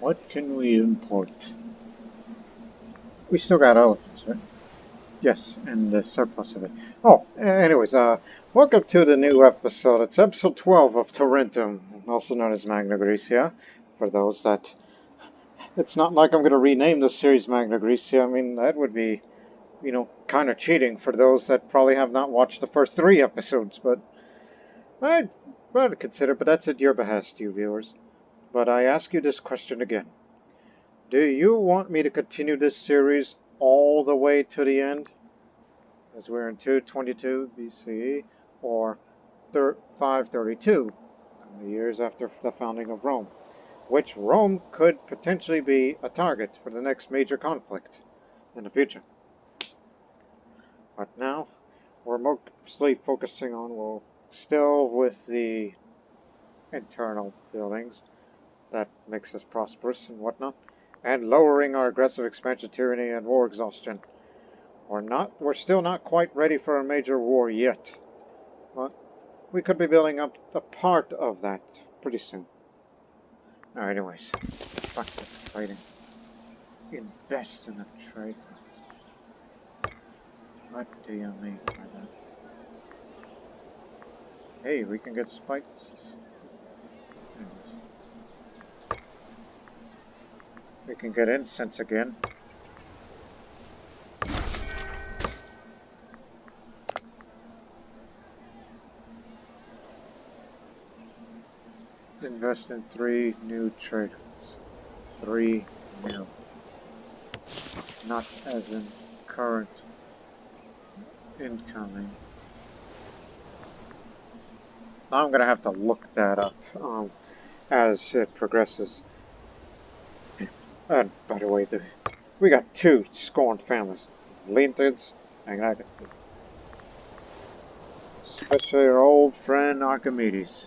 What can we import? We still got elephants, right? Yes, and the surplus of it. Oh, anyways, welcome to the new episode. It's episode 12 of Tarentum, also known as Magna Graecia. For those that... It's not like I'm going to rename the series Magna Graecia. I mean, that would be, kind of cheating for those that probably have not watched the first 3 episodes, but I'd consider, but that's at your behest, you viewers. But I ask you this question again. Do you want me to continue this series all the way to the end? As we're in 222 BCE, or 532, the years after the founding of Rome, which Rome could potentially be a target for the next major conflict in the future. But now, we're mostly focusing on, well, still with the internal buildings that makes us prosperous and whatnot, and lowering our aggressive expansion, tyranny, and war exhaustion. We're still not quite ready for a major war yet, but we could be building up a part of that pretty soon. Alright, anyways. Fuck the fighting. Invest in a trade. What do you mean by that? Hey, we can get spices. Anyways. We can get incense again. Invest in 3 new trade routes. 3 new. Not as in current incoming. I'm gonna have to look that up as it progresses. And by the way, we got 2 scorned families. Leontids and Agathid. Especially our old friend Archimedes.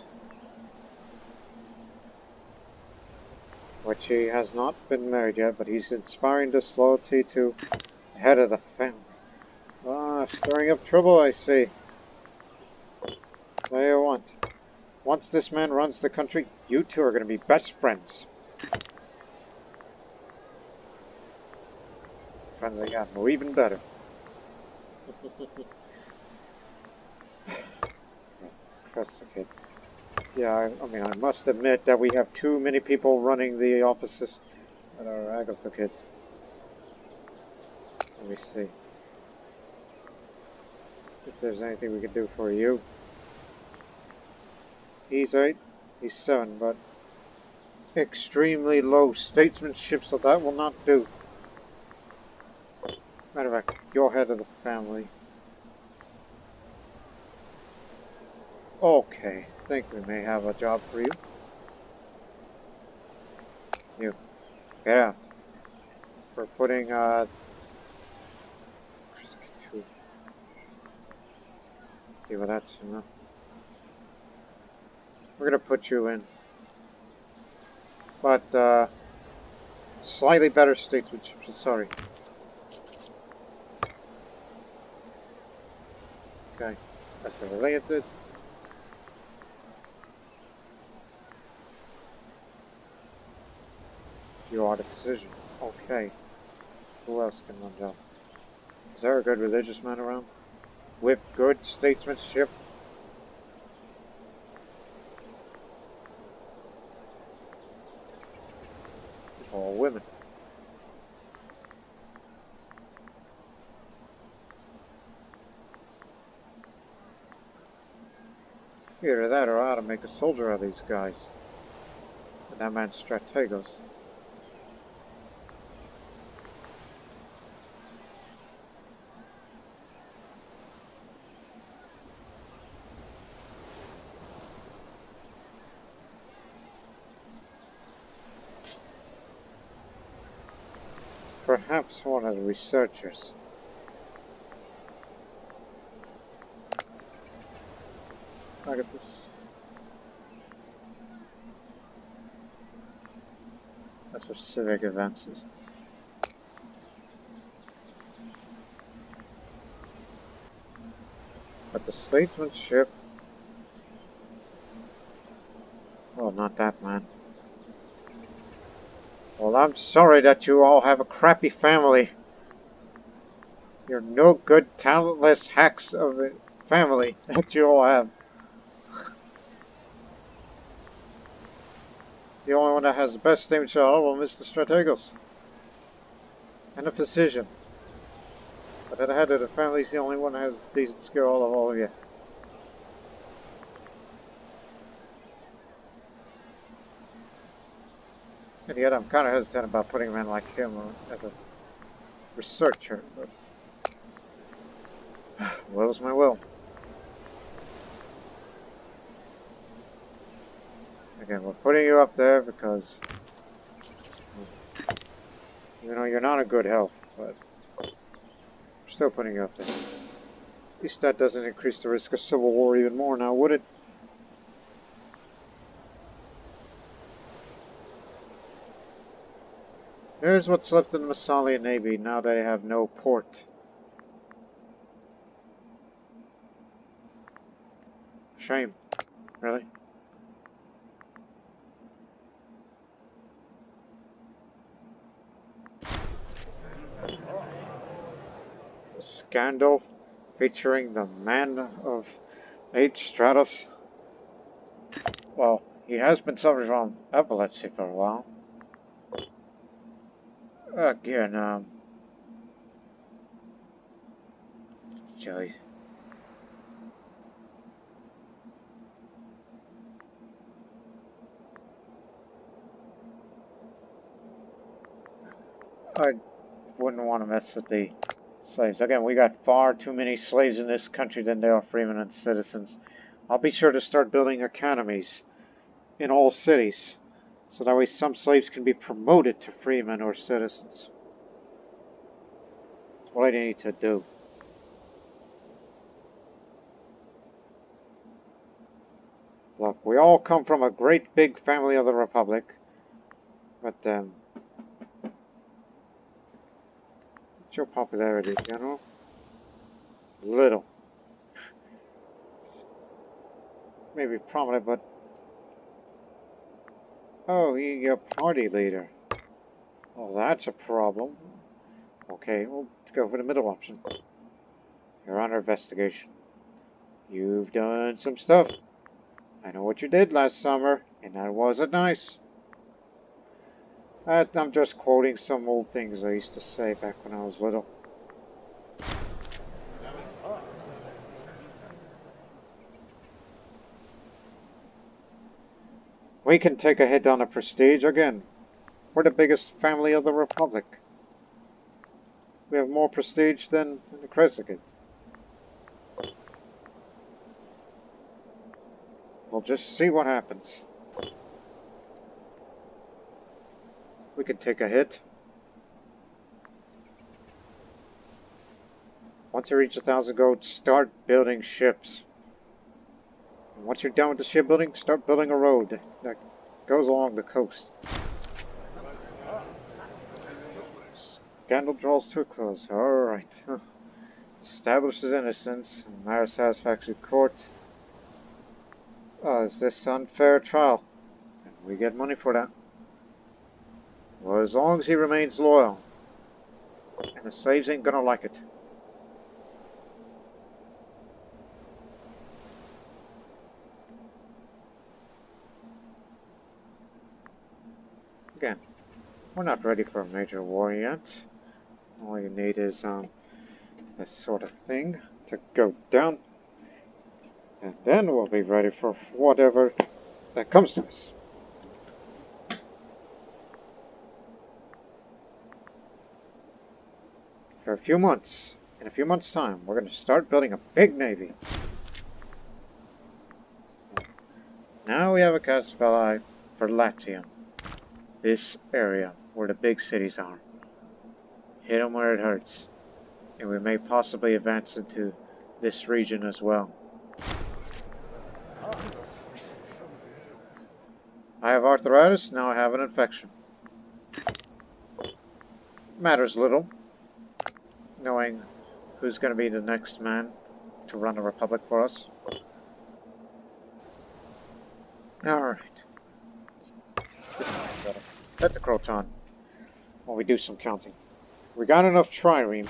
Which he has not been married yet, but he's inspiring disloyalty to the head of the family. Ah, stirring up trouble, I see. What do you want? Once this man runs the country, you two are going to be best friends. Friends I got, no, even better. Professor Kid. Yeah, I mean, I must admit that we have too many people running the offices that are Agatha kids. Let me see. If there's anything we can do for you. He's 8, he's 7, but extremely low statesmanship, so that will not do. Matter of fact, you're head of the family. Okay, think we may have a job for you. You, get out. We're putting, see what that's, We're gonna put you in. But, slightly better statesmanship, so sorry. Okay, that's the related. You are the decision. Okay. Who else can run job? Is there a good religious man around? With good statesmanship? Or women? Either that or I ought to make a soldier of these guys. And that man's strategos. Perhaps one of the researchers. Look at this. That's for civic advances. But the statesmanship... Oh, not that man. Well, I'm sorry that you all have a crappy family. You're no good, talentless hacks of a family that you all have. The only one that has the best image of all of them is the Strategos. And the Physician. But at the head of the family, he's the only one that has decent skill out of all of you. And yet I'm kind of hesitant about putting a man like him as a researcher, but will's my will. Again, we're putting you up there because, you know, you're not in good health, but we're still putting you up there. At least that doesn't increase the risk of civil war even more now, would it? Here's what's left of the Massalian Navy now they have no port. Shame, really. A scandal featuring the man of H. Stratos. Well, he has been suffering from epilepsy for a while. Again, Joey. I wouldn't want to mess with the slaves. Again, we got far too many slaves in this country than there are freemen and citizens. I'll be sure to start building academies in all cities, so that way some slaves can be promoted to freemen or citizens. That's what I need to do. Look, we all come from a great big family of the Republic, but, what's your popularity, General? Little. Maybe prominent, but... Oh, you're party leader. Oh, that's a problem. Okay, we'll go for the middle option. You're under investigation. You've done some stuff. I know what you did last summer, and that wasn't nice. I'm just quoting some old things I used to say back when I was little. We can take a hit on the prestige again. We're the biggest family of the Republic. We have more prestige than the Crescent. We'll just see what happens. We can take a hit. Once you reach 1,000 gold, start building ships. And once you're done with the shipbuilding, start building a road that goes along the coast. Scandal draws to a close. Alright. Establishes innocence. Matter satisfactory court. Is this unfair trial? And we get money for that. Well, as long as he remains loyal. And the slaves ain't gonna like it. Again, we're not ready for a major war yet. All you need is this sort of thing to go down. And then we'll be ready for whatever that comes to us. For a few months, in a few months' time, we're going to start building a big navy. Now we have a Caspelli for Latium. This area where the big cities are. Hit them where it hurts. And we may possibly advance into this region as well. I have arthritis, now I have an infection. Matters little, knowing who's going to be the next man to run the Republic for us. Alright. Set the Croton. while we do some counting. We got enough triremes,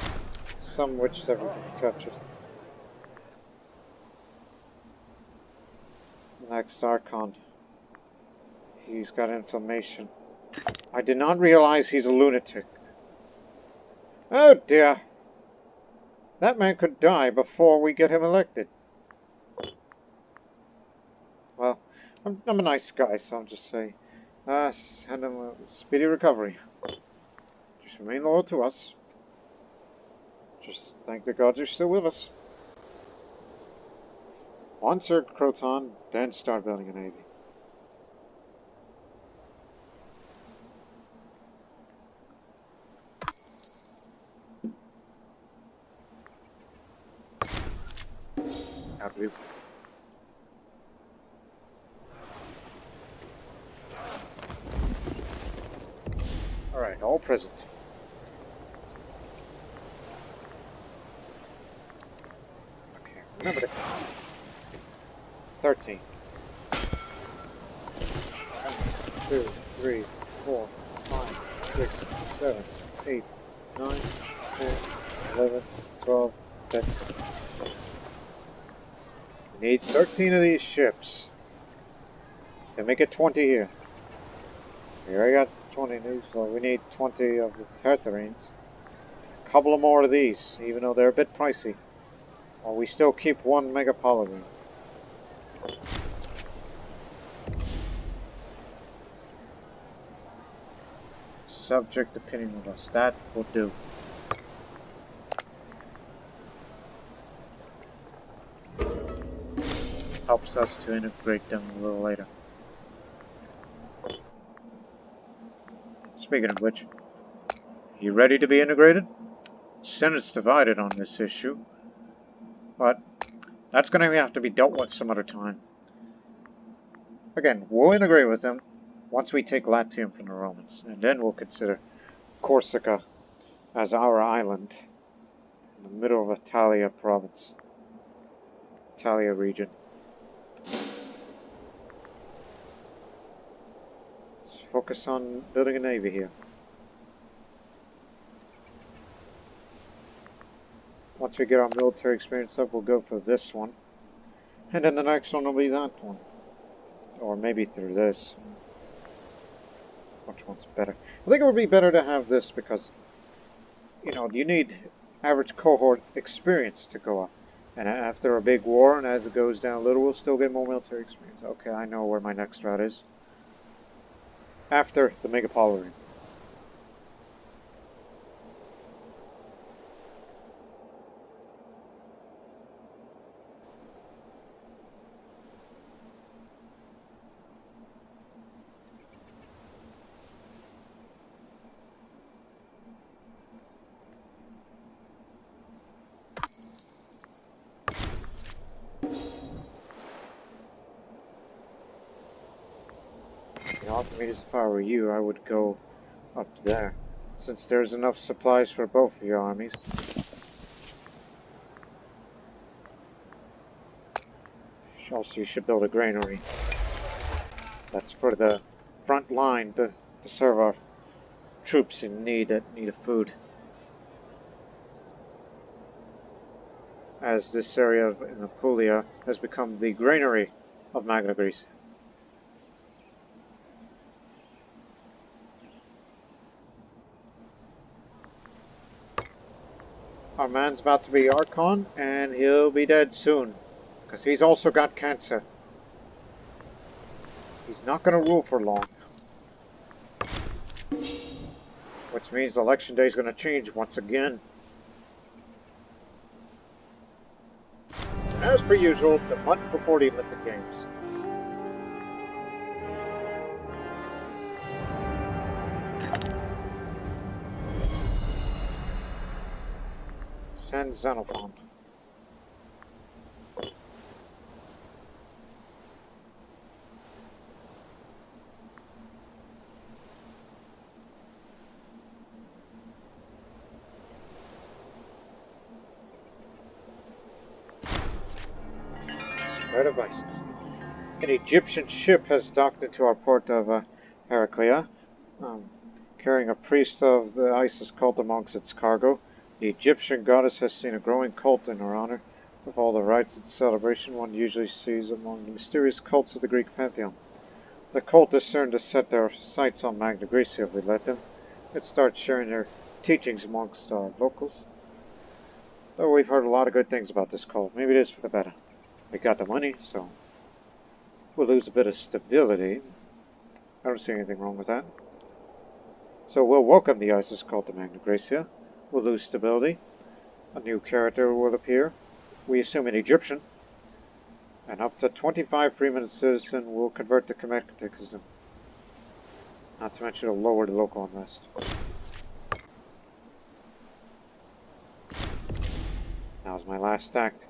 some which that we can capture. Next Archon. He's got inflammation. I did not realize he's a lunatic. Oh dear. That man could die before we get him elected. Well, I'm a nice guy, so I'll just say, send him a speedy recovery. Just remain loyal to us. Just thank the gods you're still with us. Once earn Croton, then start building a navy. Out of Alright, all present. Okay, remember to 13. 1, 2, 3, 4, 5, 6, 7, 8, 9, 10, 11, 12, 13. We need 13 of these ships to make it 20 here. We already got 20 of these, so we need 20 of the Tartarines. A couple of more of these, even though they're a bit pricey. While we still keep one megapolitan. Subject opinion with us. That will do. Helps us to integrate them a little later. Speaking of which, you ready to be integrated? Senate's divided on this issue, but that's going to have to be dealt with some other time. Again, we'll integrate with them once we take Latium from the Romans, and then we'll consider Corsica as our island in the middle of Italia province, Italia region. Let's focus on building a navy here. Once we get our military experience up, we'll go for this one. And then the next one will be that one. Or maybe through this. Which one's better? I think it would be better to have this because, you know, you need average cohort experience to go up. And after a big war, and as it goes down a little, we'll still get more military experience. Okay, I know where my next route is. After the Megapolitan. Archimedes, if I were you, I would go up there, since there's enough supplies for both of your armies. Also, you should build a granary. That's for the front line to serve our troops in need of food. As this area in Apulia has become the granary of Magna Graecia. Our man's about to be Archon, and he'll be dead soon, because he's also got cancer. He's not going to rule for long. Which means election day is going to change once again. As per usual, the month before the Olympic Games. Send Xenophon. Spread of ice. An Egyptian ship has docked into our port of Heraclea. carrying a priest of the Isis cult amongst its cargo. The Egyptian goddess has seen a growing cult in her honor, with all the rites and celebration one usually sees among the mysterious cults of the Greek pantheon. The cult is certain to set their sights on Magna Graecia if we let them. It starts sharing their teachings amongst our locals. Though we've heard a lot of good things about this cult, maybe it is for the better. We got the money, so we'll lose a bit of stability. I don't see anything wrong with that. So we'll welcome the Isis cult to Magna Graecia. We'll lose stability. A new character will appear. We assume an Egyptian. And up to 25 free-minute citizen will convert to Catholicism. Not to mention it'll lower the local unrest. Now's my last act.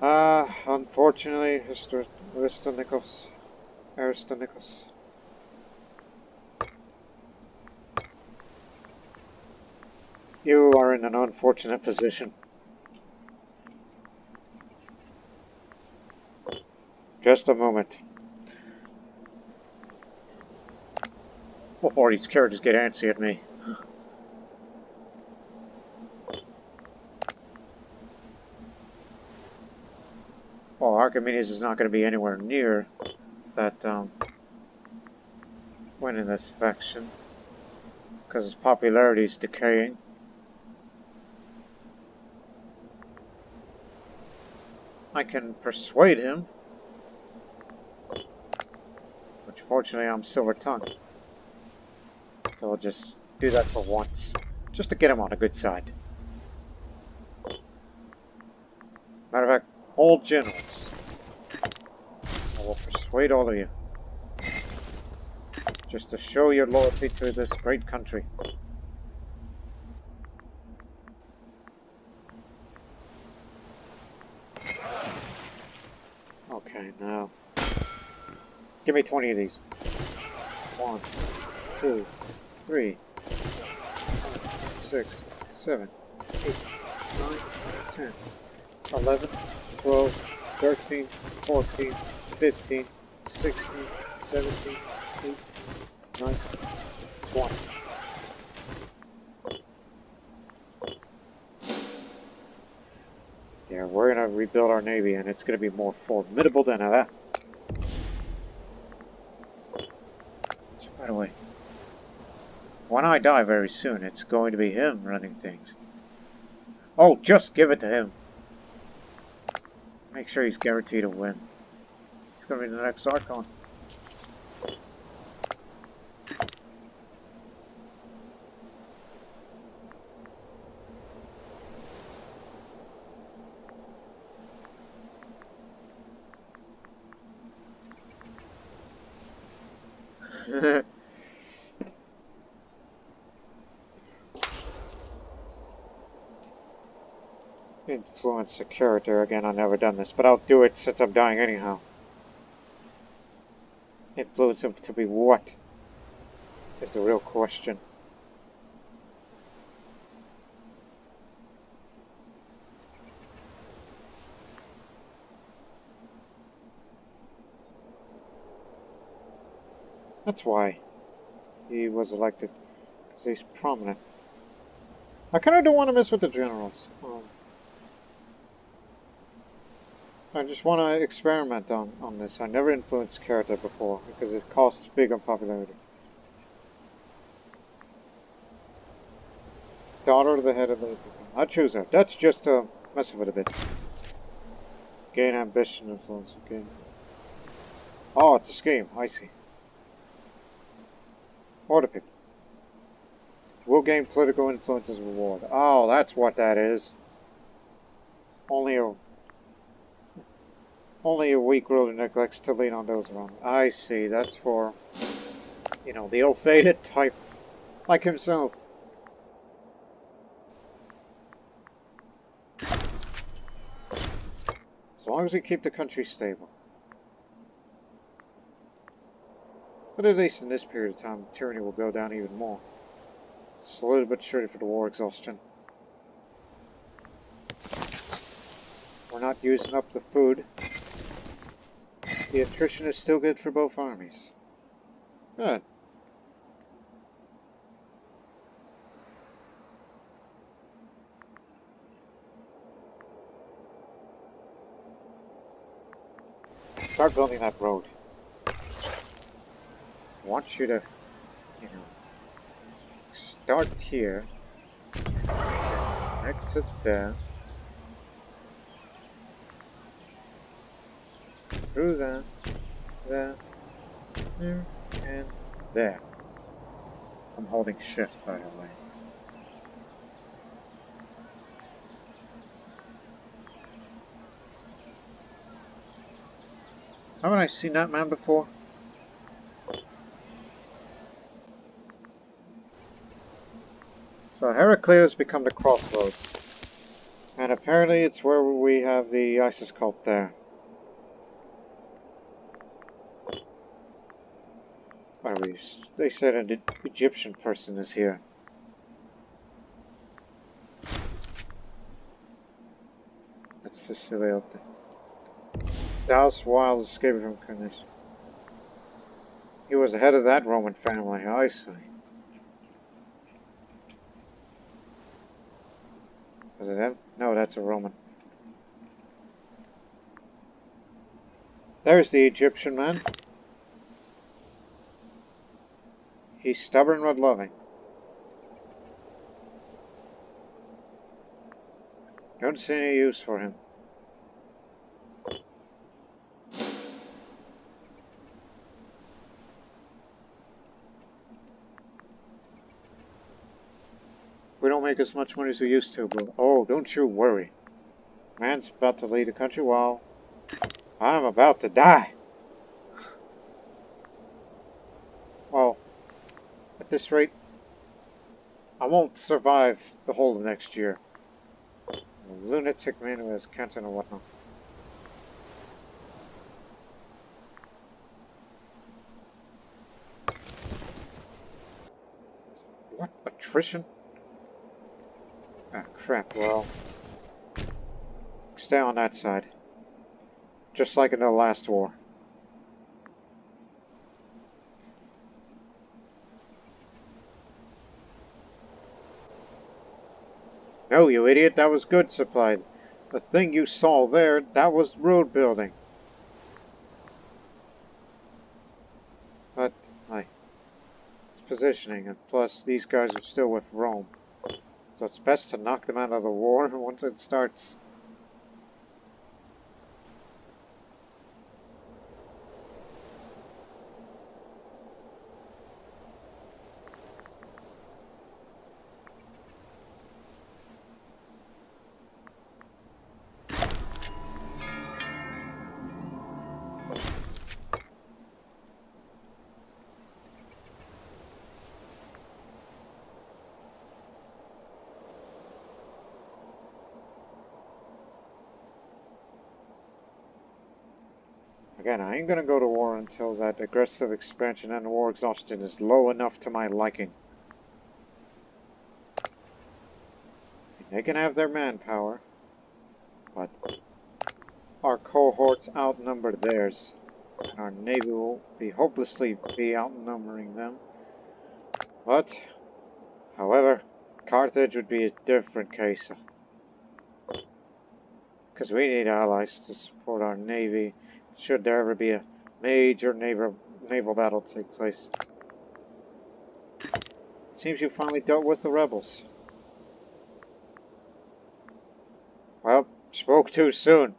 Unfortunately, Aristonikos. You are in an unfortunate position. Just a moment. Before these characters get antsy at me. Well, Archimedes is not going to be anywhere near that winning this faction because his popularity is decaying. I can persuade him, which fortunately I'm silver tongued, so I'll just do that for once, just to get him on the good side. Matter of fact, all generals. I will persuade all of you, just to show your loyalty to this great country. Okay, now, give me 20 of these. 1, 2, 3, 6, 7, 8, 9, 10, 11, 12, 13, 14, 15, 16, 17, 18, 19, 20. Yeah, we're going to rebuild our navy, and it's going to be more formidable than that. So, by the way, when I die very soon, it's going to be him running things. Oh, just give it to him. Make sure he's guaranteed a win. He's going to be the next Archon. Influence a character. Again, I've never done this, but I'll do it since I'm dying anyhow. Influence him to be what? Is the real question. That's why he was elected, because he's prominent. I kind of don't want to mess with the generals. I just want to experiment on this. I never influenced character before, because it costs big on popularity. Daughter of the head of the... I choose her. That's just to mess with it a bit. Gain ambition, influence, again. Oh, it's a scheme. I see. Order pick. Will gain political influence as a reward. Oh, that's what that is. Only a weak ruler neglects to lean on those around. I see. That's for, you know, the ill-fated type, like himself. As long as we keep the country stable. But at least in this period of time, tyranny will go down even more. Slowly but surely for the war exhaustion. We're not using up the food. The attrition is still good for both armies. Good. start building that road. I want you to, start here, connect to there, through there, there, and there. I'm holding shift, by the way. Haven't I seen that man before? So Heracleus become the crossroads. And apparently it's where we have the Isis cult there. What are we? They said an Egyptian person is here. That's Sicily. Dallas Wild escaping from Carnation. He was the head of that Roman family, I see. Was it him? No, that's a Roman. There's the Egyptian man. He's stubborn but loving. Don't see any use for him. We don't make as much money as we used to, but oh, don't you worry. Man's about to lead the country while I'm about to die. Well, at this rate, I won't survive the whole of next year. A lunatic man who has cancer and whatnot. What? Attrition? Ah, crap, well. Stay on that side. Just like in the last war. No, you idiot, that was goods supplied. The thing you saw there, that was road building. But, it's positioning, and plus these guys are still with Rome. So it's best to knock them out of the war once it starts. Again, I ain't gonna go to war until that aggressive expansion and war exhaustion is low enough to my liking. They can have their manpower, but our cohorts outnumber theirs, and our navy will be hopelessly outnumbering them. But, however, Carthage would be a different case. Because we need allies to support our navy, should there ever be a major naval battle take place. Seems you finally dealt with the rebels. Well, spoke too soon.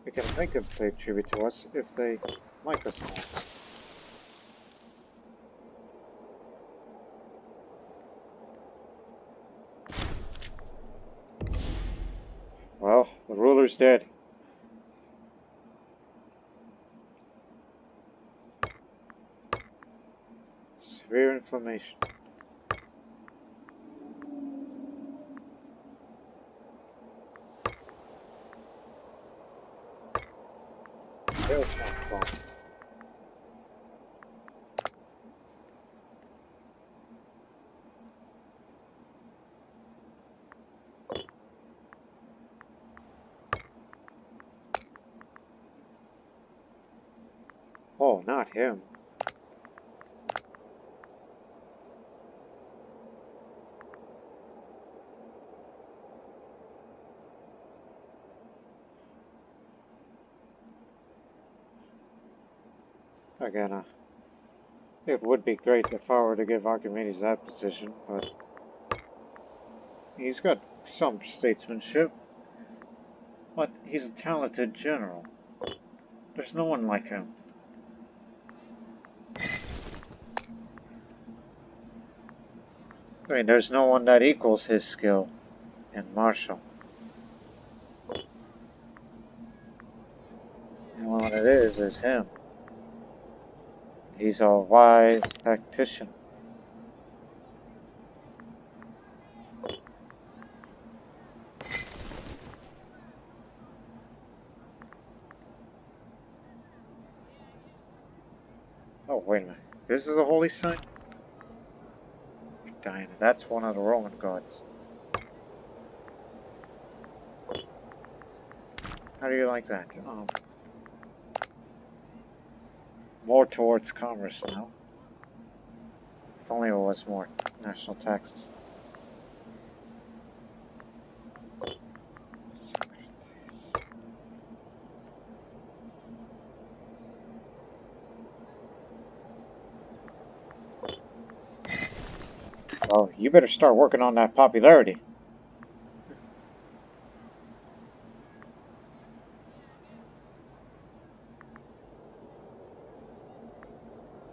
We can make them pay tribute to us if they like us more. Well, the ruler's dead. Severe inflammation. There's not fun. Oh, not him. Again, it would be great if I were to give Archimedes that position, but he's got some statesmanship. But he's a talented general. There's no one like him. I mean, there's no one that equals his skill in martial. The only one it is him. He's a wise tactician. Oh, wait a minute. This is a holy sign? Diana, that's one of the Roman gods. How do you like that? More towards commerce now. If only it was more national taxes. Well, you better start working on that popularity.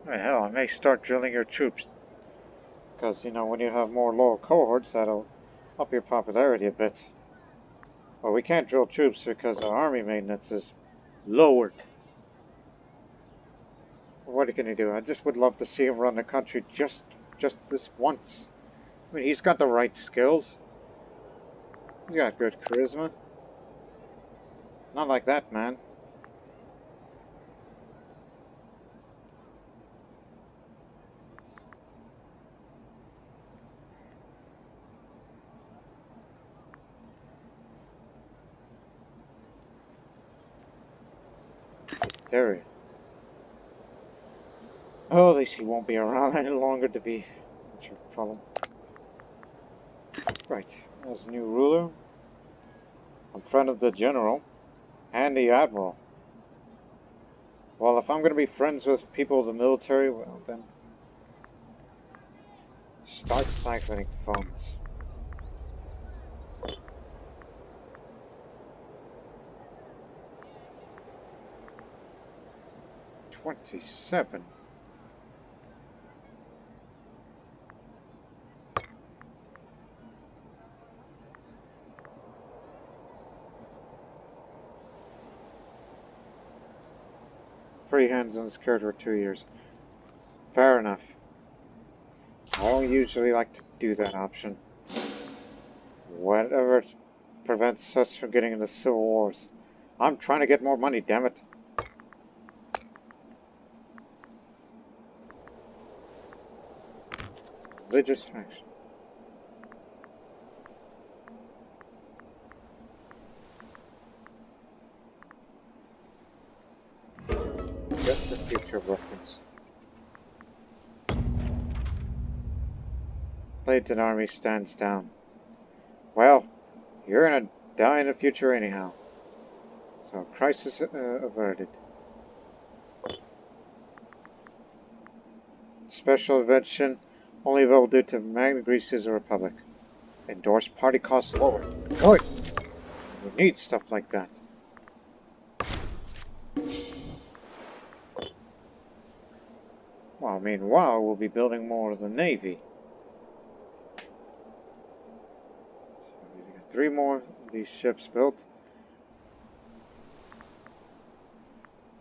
Right, hell, I may start drilling your troops. Because, you know, when you have more loyal cohorts, that'll up your popularity a bit. Well, we can't drill troops because our army maintenance is lowered. What can he do? I just would love to see him run the country just this once. I mean, he's got the right skills. He's got good charisma. Not like that, man. There he. Oh, at least he won't be around any longer to be much of a problem. Right, as new ruler, I'm friend of the general and the admiral. Well, if I'm going to be friends with people of the military, well then, start siphoning funds. 27. Free hands on this character for 2 years. Fair enough. I don't usually like to do that option. Whatever prevents us from getting into civil wars. I'm trying to get more money, damn it. Religious faction. Just a future reference. Plated army stands down. Well, you're gonna die in the future anyhow. So, crisis averted. Special invention only available due to Magna Graecia as a republic. Endorsed party costs lower. Good! We need stuff like that. Well, meanwhile, we'll be building more of the Navy. So we got 3 more of these ships built.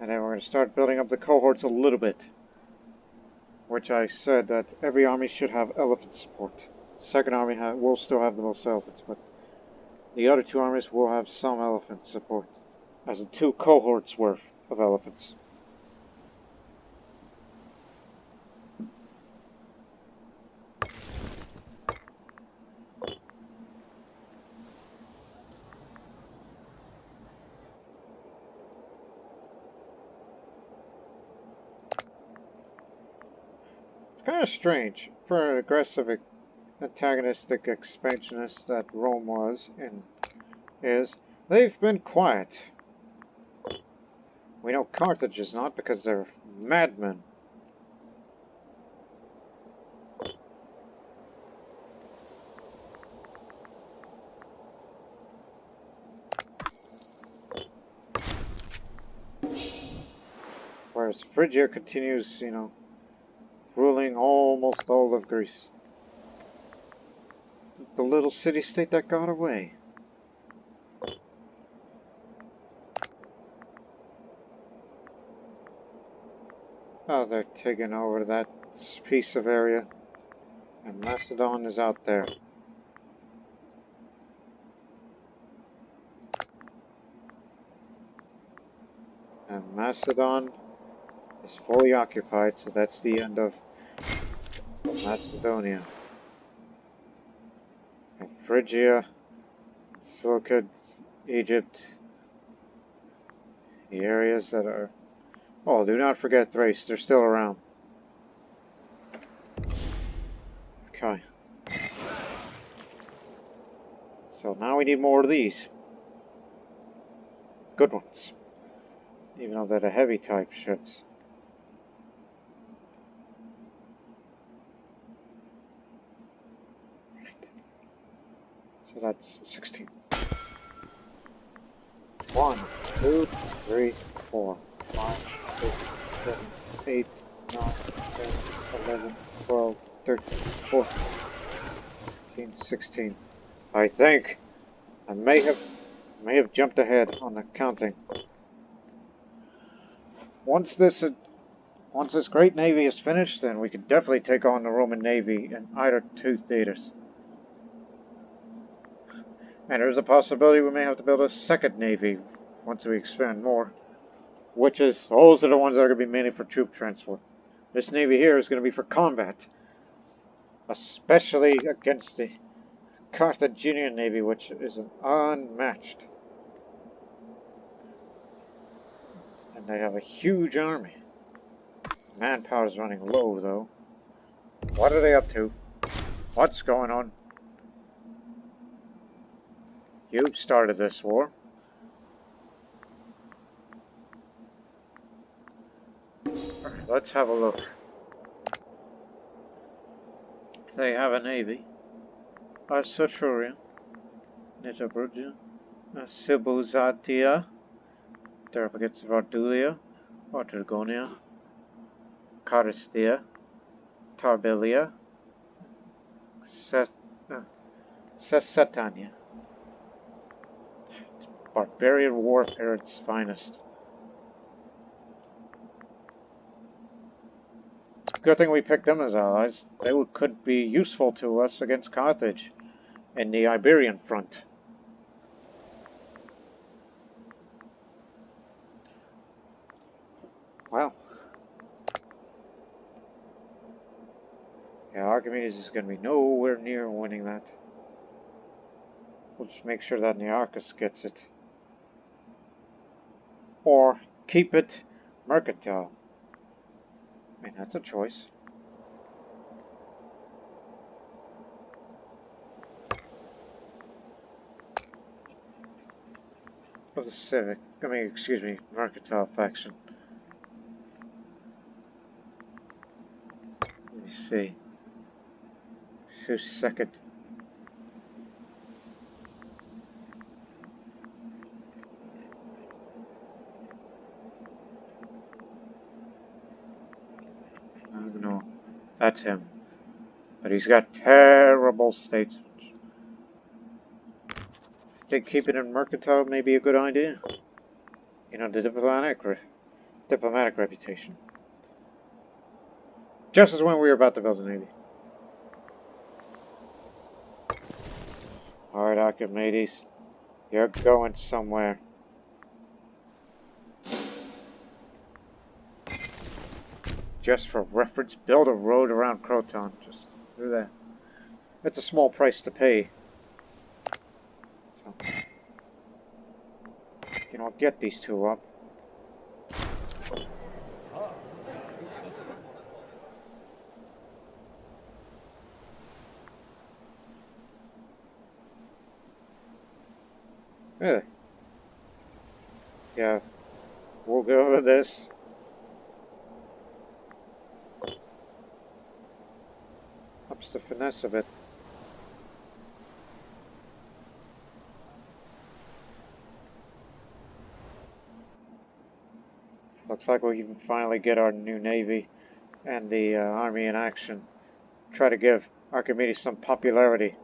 And then we're going to start building up the cohorts a little bit. Which I said that every army should have elephant support. Second army will still have the most elephants, but the other 2 armies will have some elephant support. As in 2 cohorts worth of elephants. Kind of strange for an aggressive, antagonistic expansionist that Rome was and is. They've been quiet. We know Carthage is not because they're Madman. Whereas Phrygia continues, you know, ruling almost all of Greece. The little city-state that got away. Oh, they're taking over that piece of area. And Macedon is out there. And Macedon is fully occupied, so that's the end of Macedonia. And Phrygia, Seleucid, Egypt, the areas that are... Oh, do not forget Thrace, they're still around. Okay. So now we need more of these. Good ones. Even though they're the heavy type ships. So that's 16. 1, 2, 3, 4, 5, 6, 7, 8, 9, 10, 11, 12, 13, 14, 15, 16. I think I may have jumped ahead on the counting. Once this great navy is finished, then we can definitely take on the Roman navy in either two theaters. And there's a possibility we may have to build a second navy once we expand more. Those are the ones that are going to be mainly for troop transport. This navy here is going to be for combat. Especially against the Carthaginian navy, which is unmatched. And they have a huge army. Manpower is running low, though. What are they up to? What's going on? You started this war. Alright, let's have a look. They have a navy. Sotruria, Nitabrudja, Sibuzatia, they're up against Vardulia, Artergonia, Caristia, Tarbelia, Sesatania. Barbarian warfare at its finest. Good thing we picked them as allies. They could be useful to us against Carthage in the Iberian front. Well. Yeah, Archimedes is going to be nowhere near winning that. We'll just make sure that Nearchus gets it. Or keep it mercantile. I mean, that's a choice. Of the civic, mercantile faction. Let me see. Who's second? No, that's him. But he's got terrible states. I think keeping it mercantile may be a good idea. You know, the diplomatic reputation. Just as when we were about to build a navy. Alright, Archimedes. You're going somewhere. Just for reference, build a road around Croton. Just do that. It's a small price to pay. So, you know, get these two up. Really? Yeah. We'll go over this. Ups the finesse a bit. Looks like we can finally get our new navy and the army in action. Try to give Archimedes some popularity.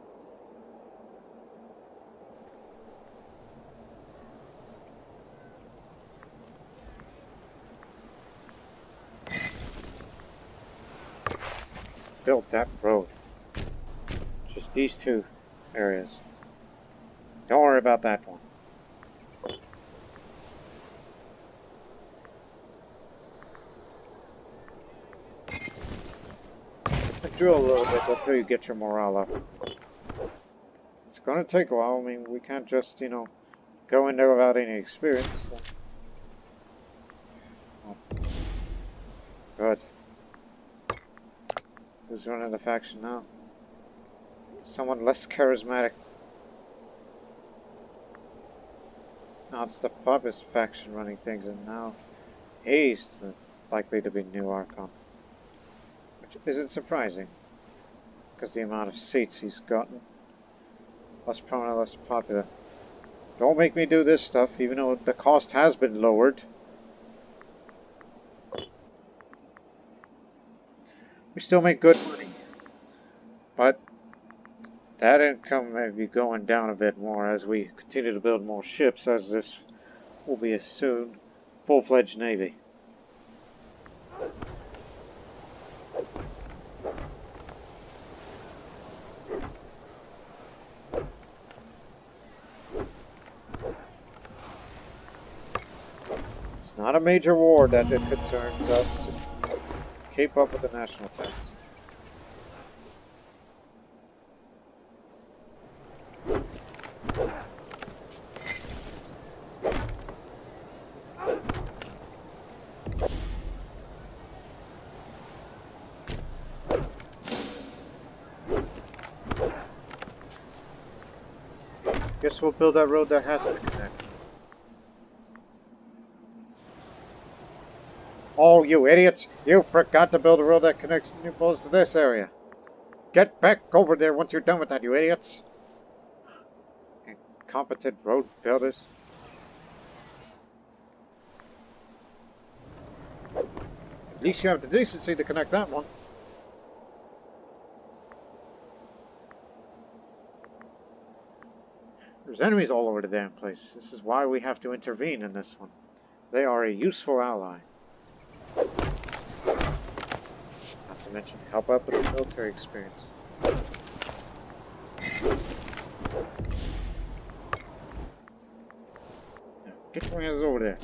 Build that road. Just these two areas. Don't worry about that one. Drill a little bit until you get your morale up. It's gonna take a while. I mean, we can't just, go in there without any experience. So. Oh. Good. Who's running the faction now? Someone less charismatic. Now it's the Papist faction running things, and now he's likely to be new Archon. Which isn't surprising, because the amount of seats he's gotten. Less prominent, less popular. Don't make me do this stuff, even though the cost has been lowered. We still make good money. But that income may be going down a bit more as we continue to build more ships, as this will be a soon full-fledged navy. It's not a major war that it concerns us to keep up with the national tax. Guess we'll build that road that has to connect. Oh, you idiots! You forgot to build a road that connects New Paltz to this area. Get back over there once you're done with that, you idiots! Incompetent road builders. At least you have the decency to connect that one. There's enemies all over the damn place. This is why we have to intervene in this one. They are a useful ally. Not to mention help out with the military experience. Now, get your hands over there.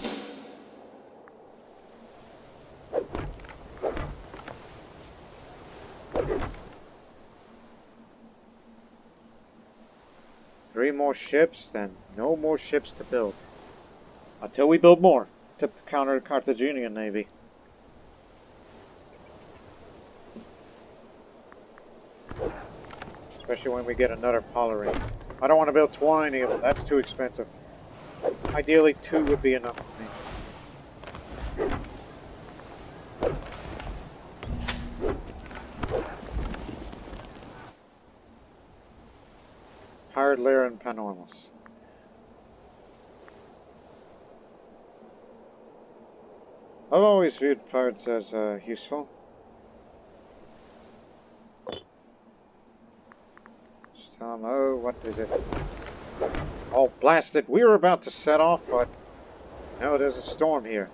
Three more ships, then no more ships to build. Until we build more to counter the Carthaginian navy. Especially when we get another Polary. I don't want to build 20 of them, that's too expensive. Ideally 2 would be enough for me. Pirate Lair and Panormus. I've always viewed pirates as useful. Just tell them, oh, what is it? Oh, blast it! We were about to set off, but no, there's a storm here.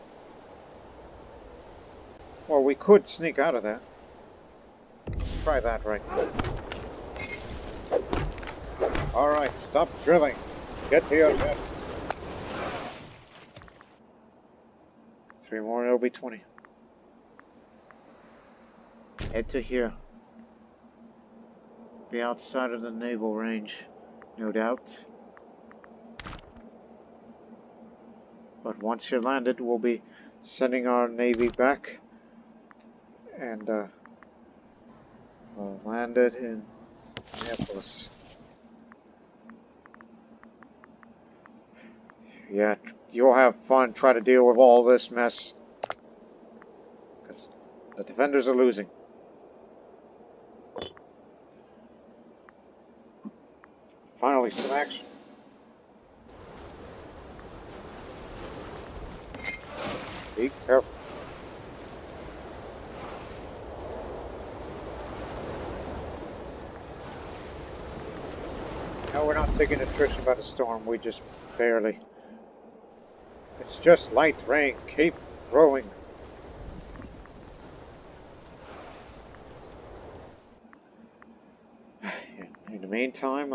Well, we could sneak out of that. Try that right now. Alright, stop drilling. Get to your ships. 3 more, it'll be 20. Head to here. Be outside of the naval range, no doubt. But once you're landed, we'll be sending our navy back. And, landed in Naples. Yeah, you'll have fun trying to deal with all this mess. Because the defenders are losing. finally some action. Be careful. No, we're not taking attrition by the storm. We just barely. It's just light rain. Keep rowing. In the meantime,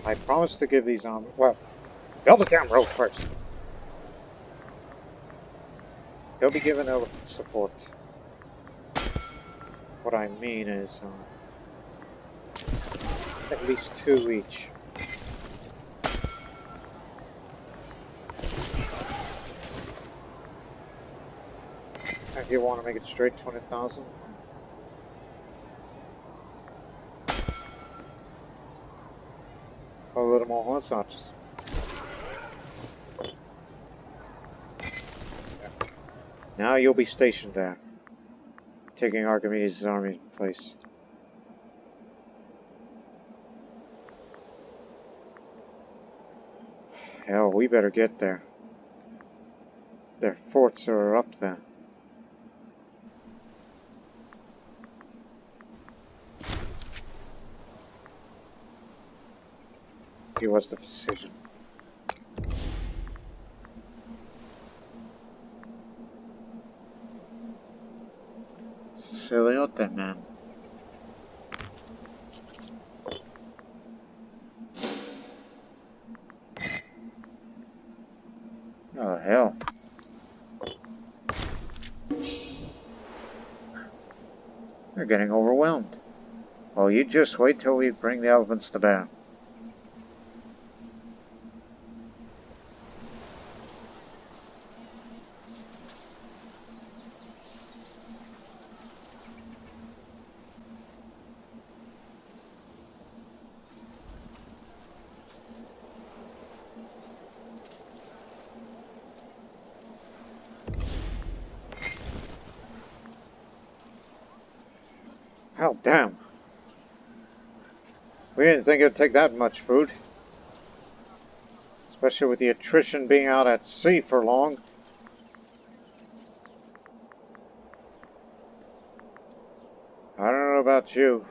I promise to give these armor. Well, build a damn road first. They'll be given elephant support. What I mean is, at least 2 each. If you want to make it straight, 20,000. A little more horse archers. Now you'll be stationed there, taking Archimedes' army in place. Hell, we better get there. Their forts are up there. He was the decision. Siliote, man. Oh, hell. They're getting overwhelmed. Well, you just wait till we bring the elephants to bear. Hell, damn. We didn't think it'd take that much food. Especially with the attrition being out at sea for long. I don't know about you.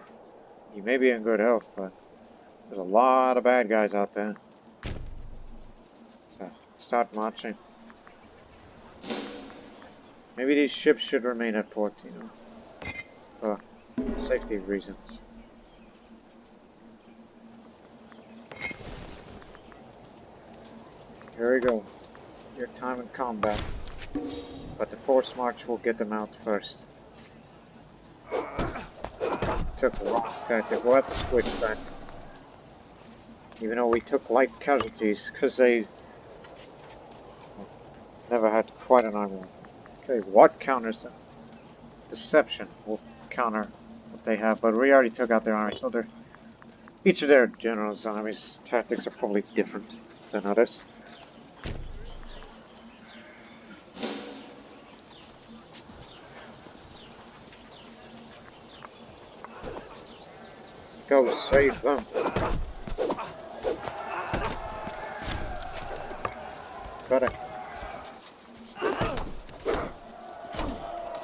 You may be in good health, but there's a lot of bad guys out there. So, start marching. Maybe these ships should remain at port, you know, for safety reasons. Here we go. Your time in combat. But the force march will get them out first. Took the wrong tactic. We'll have to switch back. Even though we took light casualties, because they never had quite an army. Okay, what counters them? Deception will counter what they have, but we already took out their army, so each of their generals' armies' tactics are probably different than others. Go save them. Got it.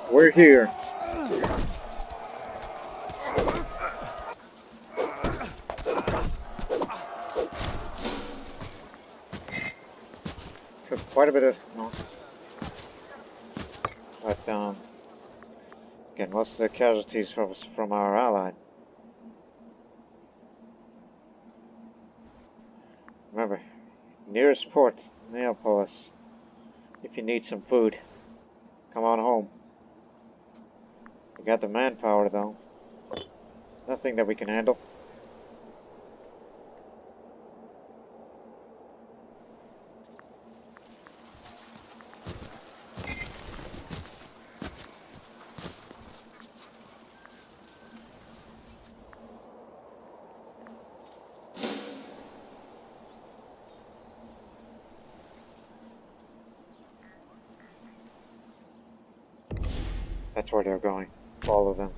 We're here. Took quite a bit of but again, most of the casualties was from our ally. Remember, nearest port, Neapolis. If you need some food, come on home. We got the manpower though. Nothing that we can handle. That's where they're going. All of them.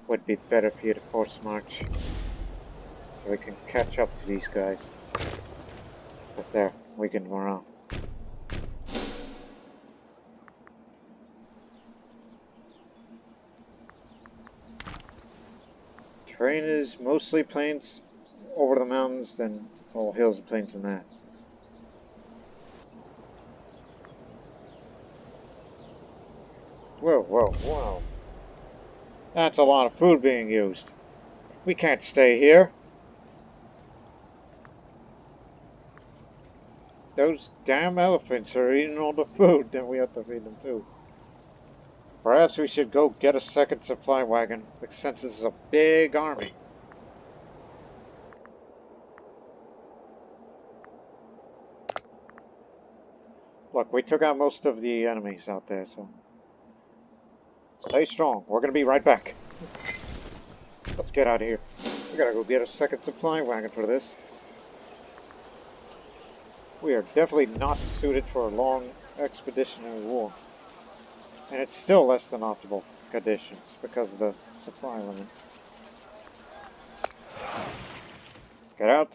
would be better for you to force march. So we can catch up to these guys. But there, weakened morale. Terrain is mostly plains over the mountains, then it's all hills and plains from that. Whoa, whoa, whoa. That's a lot of food being used. We can't stay here. Those damn elephants are eating all the food, then we have to feed them too. Perhaps we should go get a second supply wagon, since this is a big army. Look, we took out most of the enemies out there, so stay strong. We're gonna be right back. Let's get out of here. We gotta go get a second supply wagon for this. We are definitely not suited for a long expeditionary war. And it's still less than optimal conditions because of the supply limit. Get out.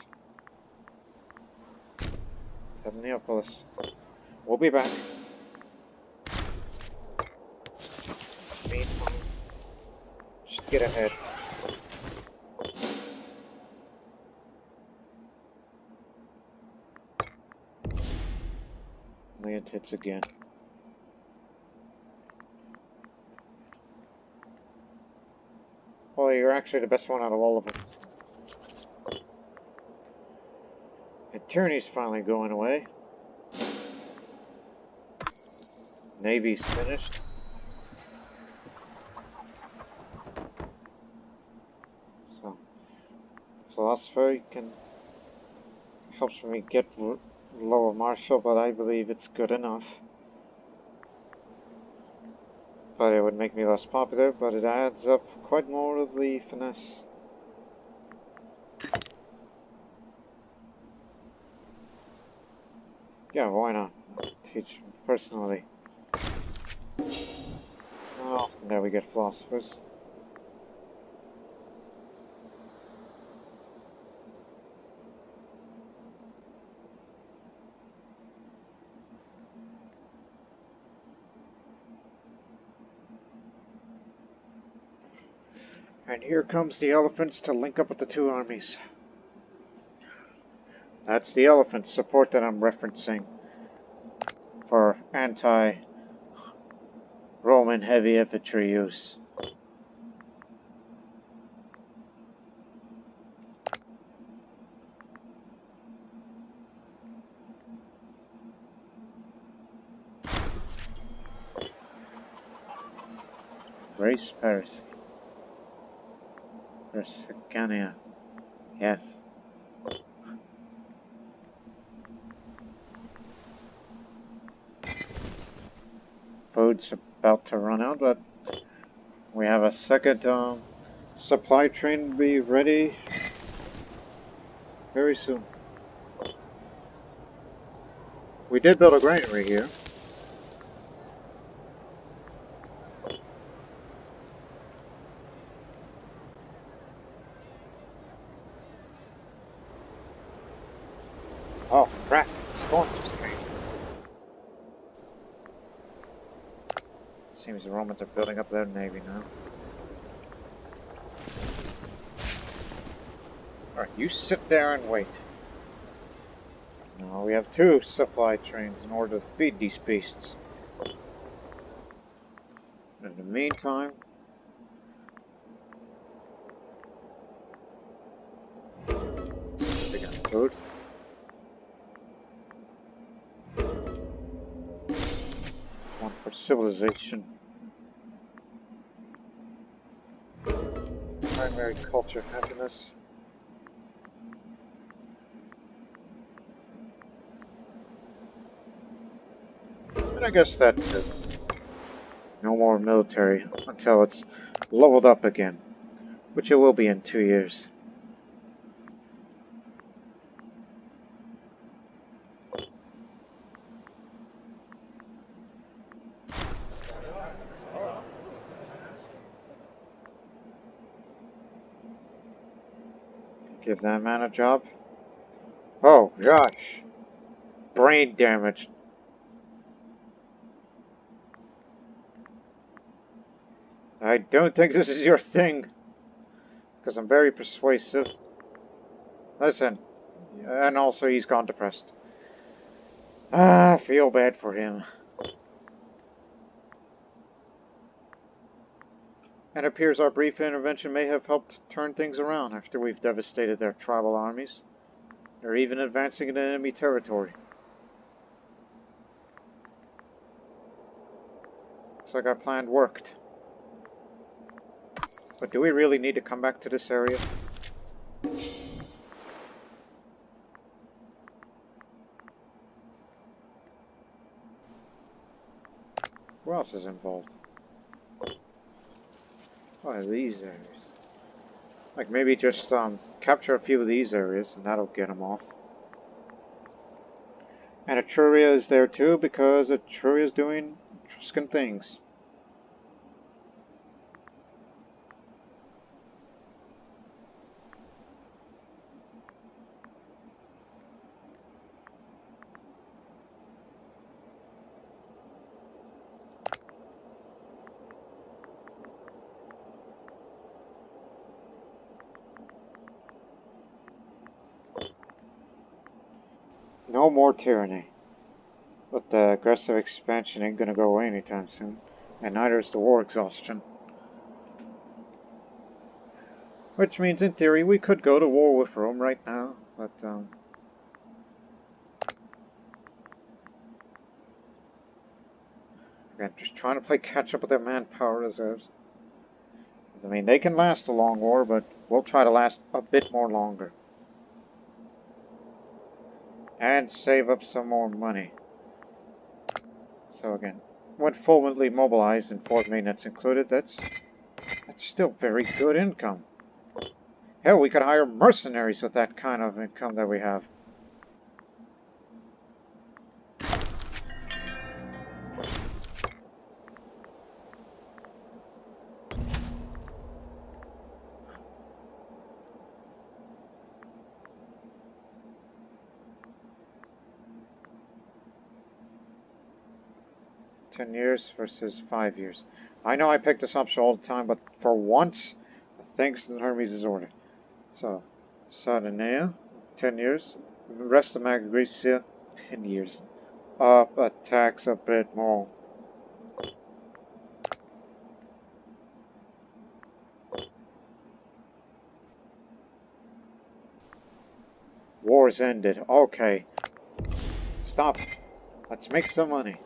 Let's head to Neapolis. We'll be back. Meantime, just get ahead. Land hits again. Well, you're actually the best one out of all of them. And tyranny's finally going away. Navy's finished. So, philosophy helps me get lower martial, but I believe it's good enough. But it would make me less popular, but it adds up quite more of the finesse. Yeah, why not? Teach personally. It's not often that we get philosophers. And here comes the elephants to link up with the two armies. That's the elephant support that I'm referencing for anti-Roman heavy infantry use. Race Paris. Persicania. Yes. Food's about to run out, but we have a second supply train to be ready very soon. We did build a granary here. Oh, crap. Storm just came. Seems the Romans are building up their navy now. Alright, you sit there and wait. Now we have two supply trains in order to feed these beasts. In the meantime, they got food. This one for civilization. Primary culture happiness. And I guess that's it. No more military until it's leveled up again, which it will be in 2 years. Give that man a job. Oh, gosh. Brain damage. I don't think this is your thing. Because I'm very persuasive. Listen. And also he's gone depressed. Ah, I feel bad for him. It appears our brief intervention may have helped turn things around after we've devastated their tribal armies. They're even advancing into enemy territory. Looks like our plan worked. But do we really need to come back to this area? Who else is involved? Oh, these areas. Like maybe just capture a few of these areas and that'll get them off. And Etruria is there too because Etruria is doing Etruscan things. No more tyranny. But the aggressive expansion ain't gonna go away anytime soon. And neither is the war exhaustion. Which means, in theory, we could go to war with Rome right now, but, again, just trying to play catch up with their manpower reserves. I mean, they can last a long war, but we'll try to last a bit more longer. And save up some more money. So again, when fully mobilized and fort maintenance included, that's still very good income. Hell, we could hire mercenaries with that kind of income that we have. $10 versus 5 years. I know I pick this option all the time, but for once, thanks to Hermes' order. So, Sardinia, 10 years. The rest of Magna Graecia, 10 years. Up a tax a bit more. War's ended. Okay. Stop. Let's make some money.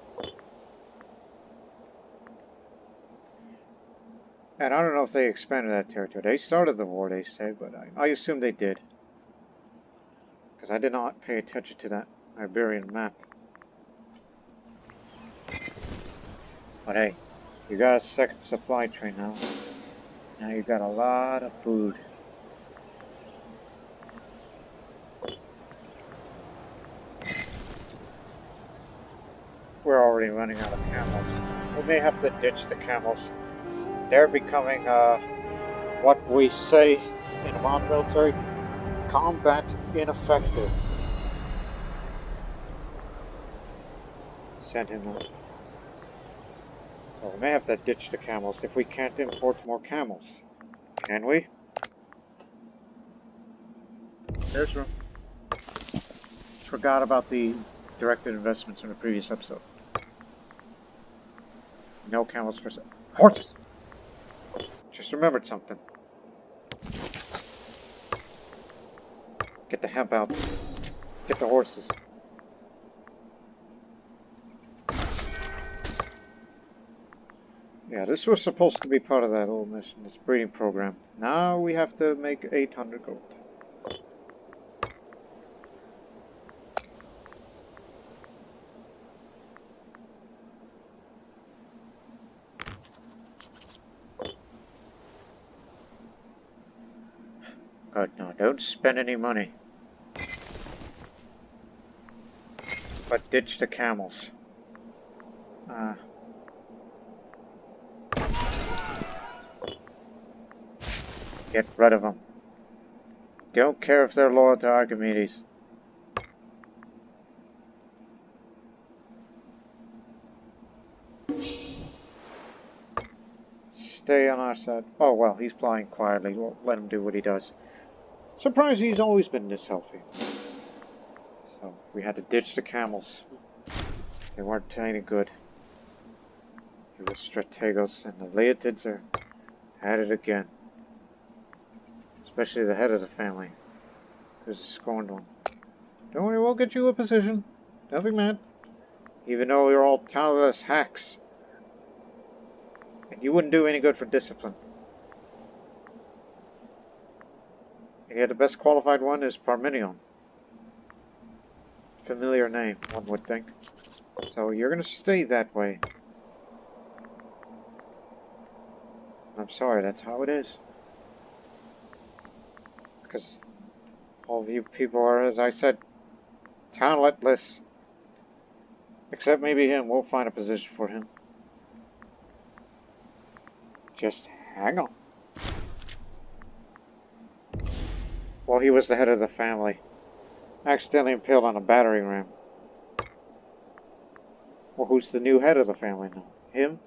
And I don't know if they expanded that territory. They started the war, they say, but I assume they did. Because I did not pay attention to that Iberian map. But hey, you got a second supply train now. Now you got a lot of food. We're already running out of camels. We may have to ditch the camels. They're becoming, what we say in the modern military, combat ineffective. Send him out. Well, we may have to ditch the camels if we can't import more camels. Can we? There's room. Forgot about the directed investments in the previous episode. No camels for sale. Horses! Just remembered something. Get the hemp out. Get the horses. Yeah, this was supposed to be part of that old mission, this breeding program. Now we have to make 800 gold. God, no, don't spend any money. But ditch the camels. Get rid of them. Don't care if they're loyal to Archimedes. Stay on our side. Oh well, he's flying quietly. We'll let him do what he does. Surprised he's always been this healthy. So we had to ditch the camels. They weren't any good. It was Strategos, and the Leotids are at it again. Especially the head of the family, who's a scorned one. Don't worry, we'll get you a position. Don't be mad. Even though you're all talentless hacks. And you wouldn't do any good for discipline. And yet the best qualified one is Parmenion. Familiar name, one would think. So you're gonna stay that way. I'm sorry, that's how it is. Because all of you people are, as I said, talentless. Except maybe him. We'll find a position for him. Just hang on. Well, he was the head of the family. Accidentally impaled on a battering ram. Well, who's the new head of the family now? Him?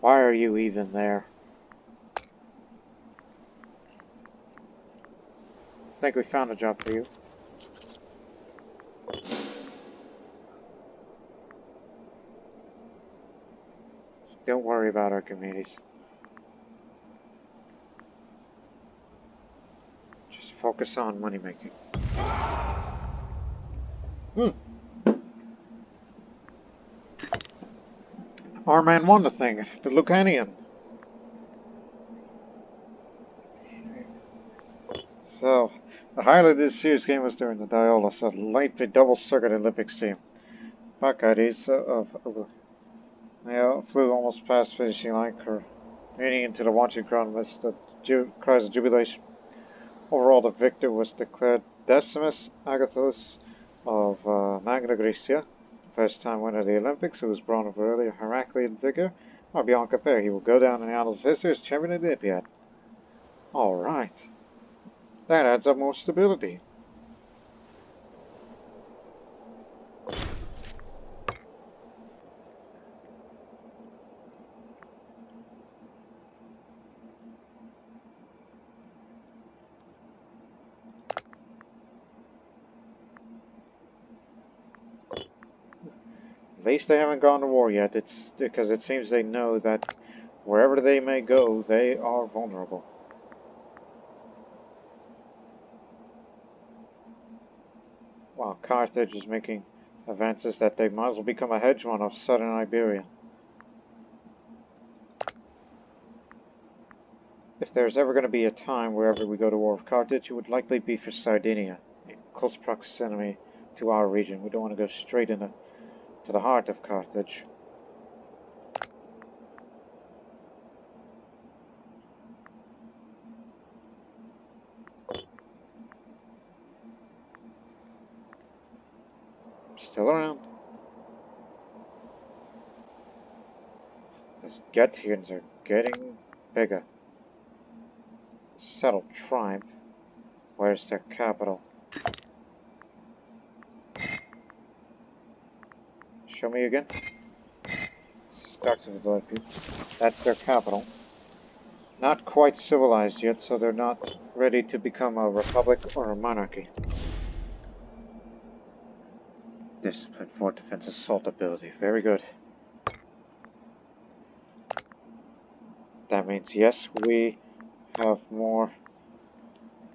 Why are you even there? I think we found a job for you. Don't worry about Archimedes. Just focus on money making. Our man won the thing, the Lucanian. So, the highlight of this series game was during the Diolus, a lightly double-circuit Olympics team. Bacchides flew almost past finishing line, careening into the watching crowd amidst the cries of jubilation. Overall, the victor was declared Decimus Agathos of Magna Graecia, first-time winner of the Olympics, who was born of earlier Heraclean vigor, or beyond compare. He will go down in the annals of history as champion of the Olympiad. Alright. That adds up more stability. At least they haven't gone to war yet. It's because it seems they know that wherever they may go, they are vulnerable. While Carthage is making advances that they might as well become a hegemon of southern Iberia. If there's ever going to be a time wherever we go to war with Carthage, it would likely be for Sardinia, in close proximity to our region. We don't want to go straight to the heart of Carthage. Still around. Those Getians are getting bigger. Settled tribe. Where's their capital? Show me again. Starts with the people. That's their capital. Not quite civilized yet, so they're not ready to become a republic or a monarchy. Discipline, fort defense, assault ability. Very good. That means, yes, we have more.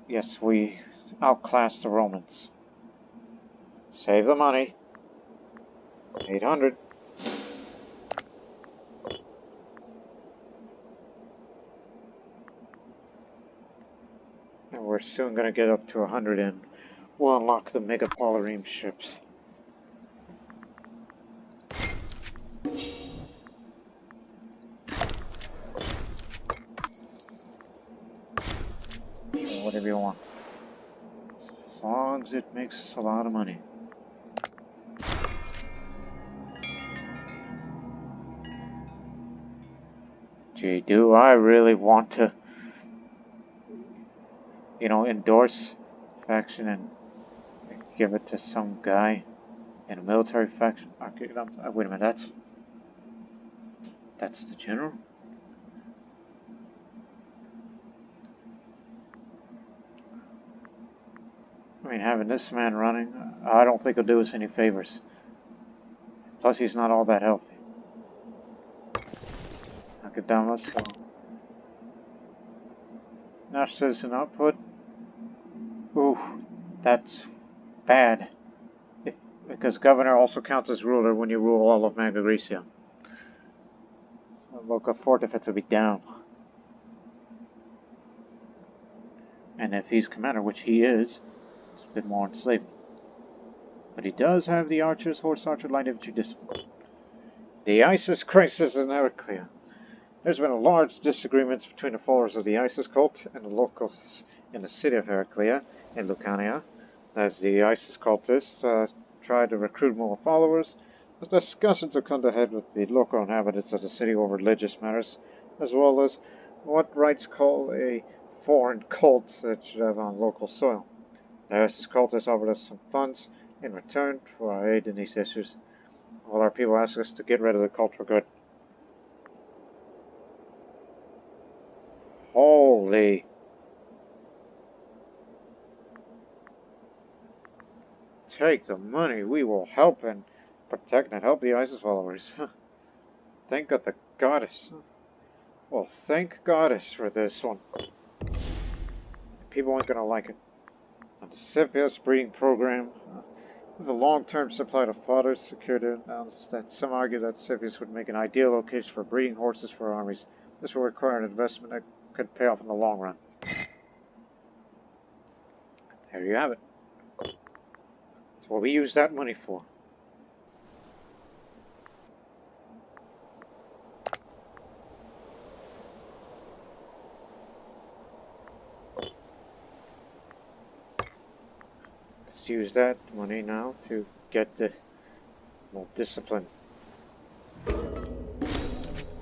Yes, we outclass the Romans. Save the money. 800. And we're soon going to get up to 100 and we'll unlock the Megapolareme ships. Whatever you want. As long as it makes us a lot of money. Gee, do I really want to, endorse faction and give it to some guy in a military faction? Okay, wait a minute, that's the general? I mean, having this man running, I don't think he'll do us any favors. Plus, he's not all that healthy. Akadamas, so... Now citizen output. Oof, that's bad. Because governor also counts as ruler when you rule all of Magna Graecia. So local fortificates will be down. And if he's commander, which he is, it's a bit more enslavement. But he does have the archers, horse archer, light infantry discipline. The ISIS crisis in Heraclea. There's been a large disagreement between the followers of the ISIS cult and the locals in the city of Heraclea in Lucania. As the ISIS cultists try to recruit more followers, the discussions have come to head with the local inhabitants of the city over religious matters, as well as what rights call a foreign cult that should have on local soil. The ISIS cultists offered us some funds in return for our aid in these issues. All our people ask us to get rid of the cult for good. Holy... Take the money. We will help and protect and help the ISIS followers. Thank God the goddess. Well, thank goddess for this one. People aren't going to like it. On the Scipius breeding program, with a long-term supply of fodders secured, announced that some argue that Scipius would make an ideal location for breeding horses for armies. This will require an investment that could pay off in the long run. There you have it. That's what we use that money for. Let's use that money now to get the more discipline.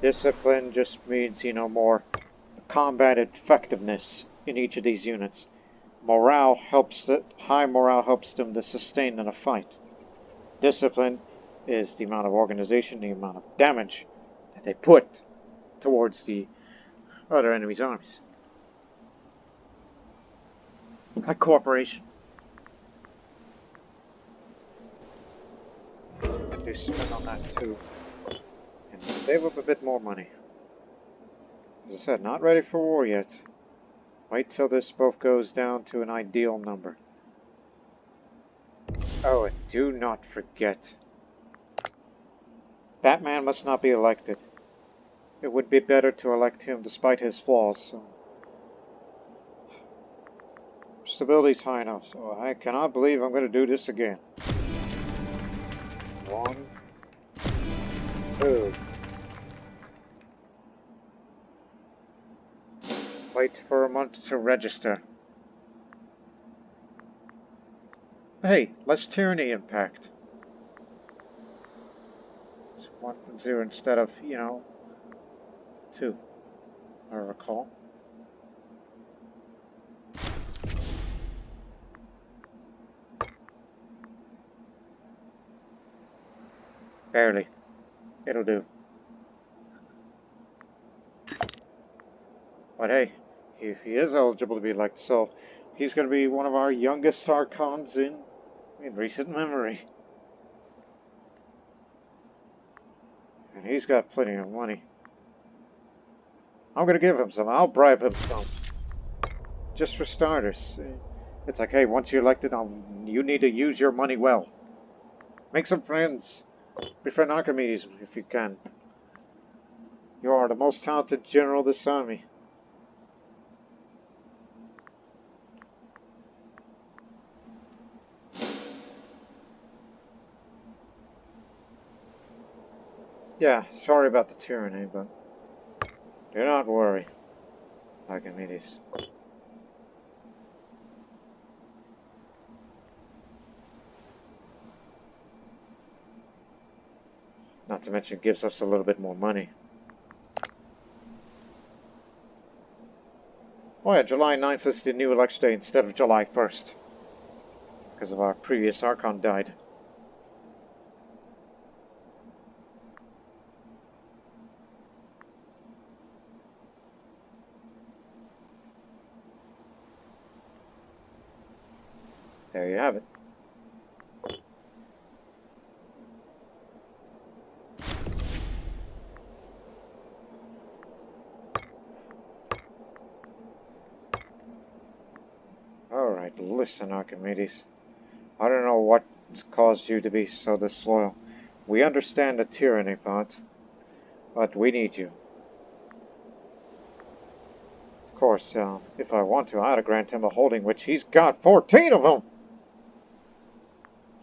Discipline just means, more combat effectiveness in each of these units. High morale helps them to sustain in a fight. Discipline is the amount of organization, the amount of damage that they put towards the other enemy's armies. Like cooperation. And they spend on that too. And save up a bit more money. As I said, not ready for war yet. Wait till this both goes down to an ideal number. Oh, and do not forget. Batman must not be elected. It would be better to elect him despite his flaws. So. Stability's high enough, so I cannot believe I'm going to do this again. 1, 2. Wait for a month to register. Hey, less tyranny impact. It's 1 and 0 instead of, 2. I recall. Barely. It'll do. But hey, if he is eligible to be elected, so he's going to be one of our youngest archons in recent memory. And he's got plenty of money. I'm going to give him some. I'll bribe him some. Just for starters. It's like, hey, once you're elected, you need to use your money well. Make some friends. Befriend Archimedes if you can. You are the most talented general of this army. Yeah, sorry about the tyranny, but do not worry, Archimedes. Not to mention it gives us a little bit more money. Oh yeah, July 9th is the new election day instead of July 1st. Because of our previous Archon died. There you have it. Alright, listen, Archimedes. I don't know what's caused you to be so disloyal. We understand the tyranny part, but we need you. Of course, if I want to, I ought to grant him a holding, which he's got 14 of them!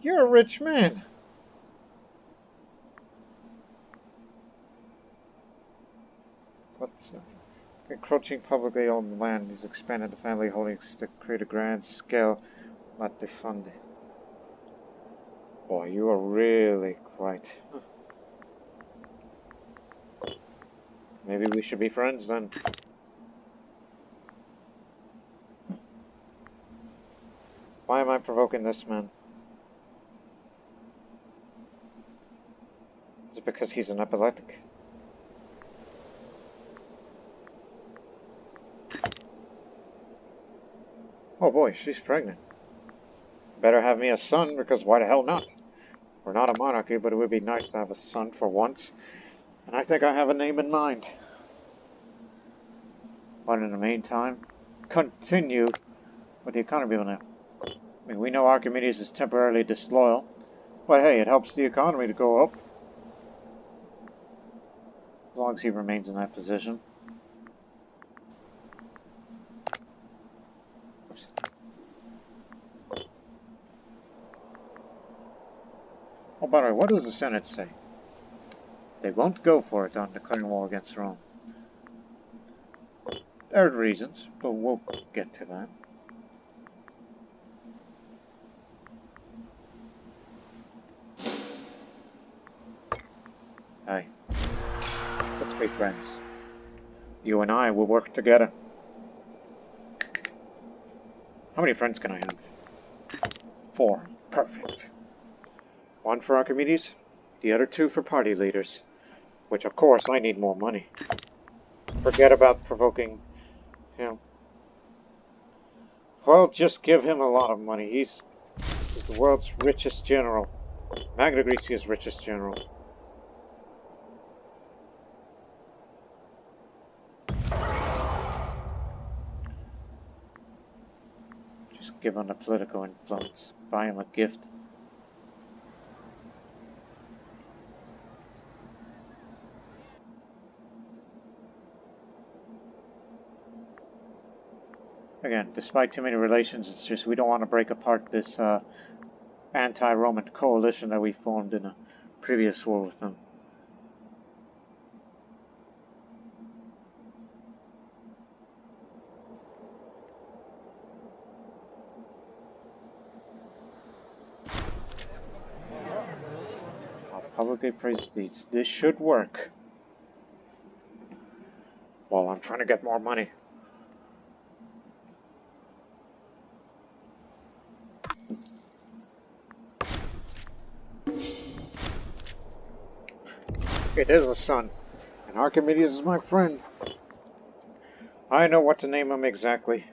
You're a rich man! What's encroaching publicly owned land? He's expanded the family holdings to create a grand scale latifunding. Boy, you are really quite... Maybe we should be friends then. Why am I provoking this man? Is it because he's an epileptic? Oh boy, she's pregnant. Better have me a son, because why the hell not? We're not a monarchy, but it would be nice to have a son for once. And I think I have a name in mind. But in the meantime, continue with the economy now. I mean, we know Archimedes is temporarily disloyal, but hey, it helps the economy to go up. As long as he remains in that position. Oh, by the way, what does the Senate say? They won't go for it on declaring war against Rome. There are reasons, but we'll get to that. Hey, let's be friends. You and I will work together. How many friends can I have? 4. Perfect. 1 for Archimedes, the other 2 for party leaders. Which, of course, I need more money. Forget about provoking him. Well, just give him a lot of money. He's the world's richest general. Magna Graecia's richest general. Just give him the political influence. Buy him a gift. Again, despite too many relations, it's just we don't want to break apart this anti-Roman coalition that we formed in a previous war with them. I'll publicly praise deeds. This should work. Well, I'm trying to get more money. It is a son, and Archimedes is my friend. I know what to name him exactly,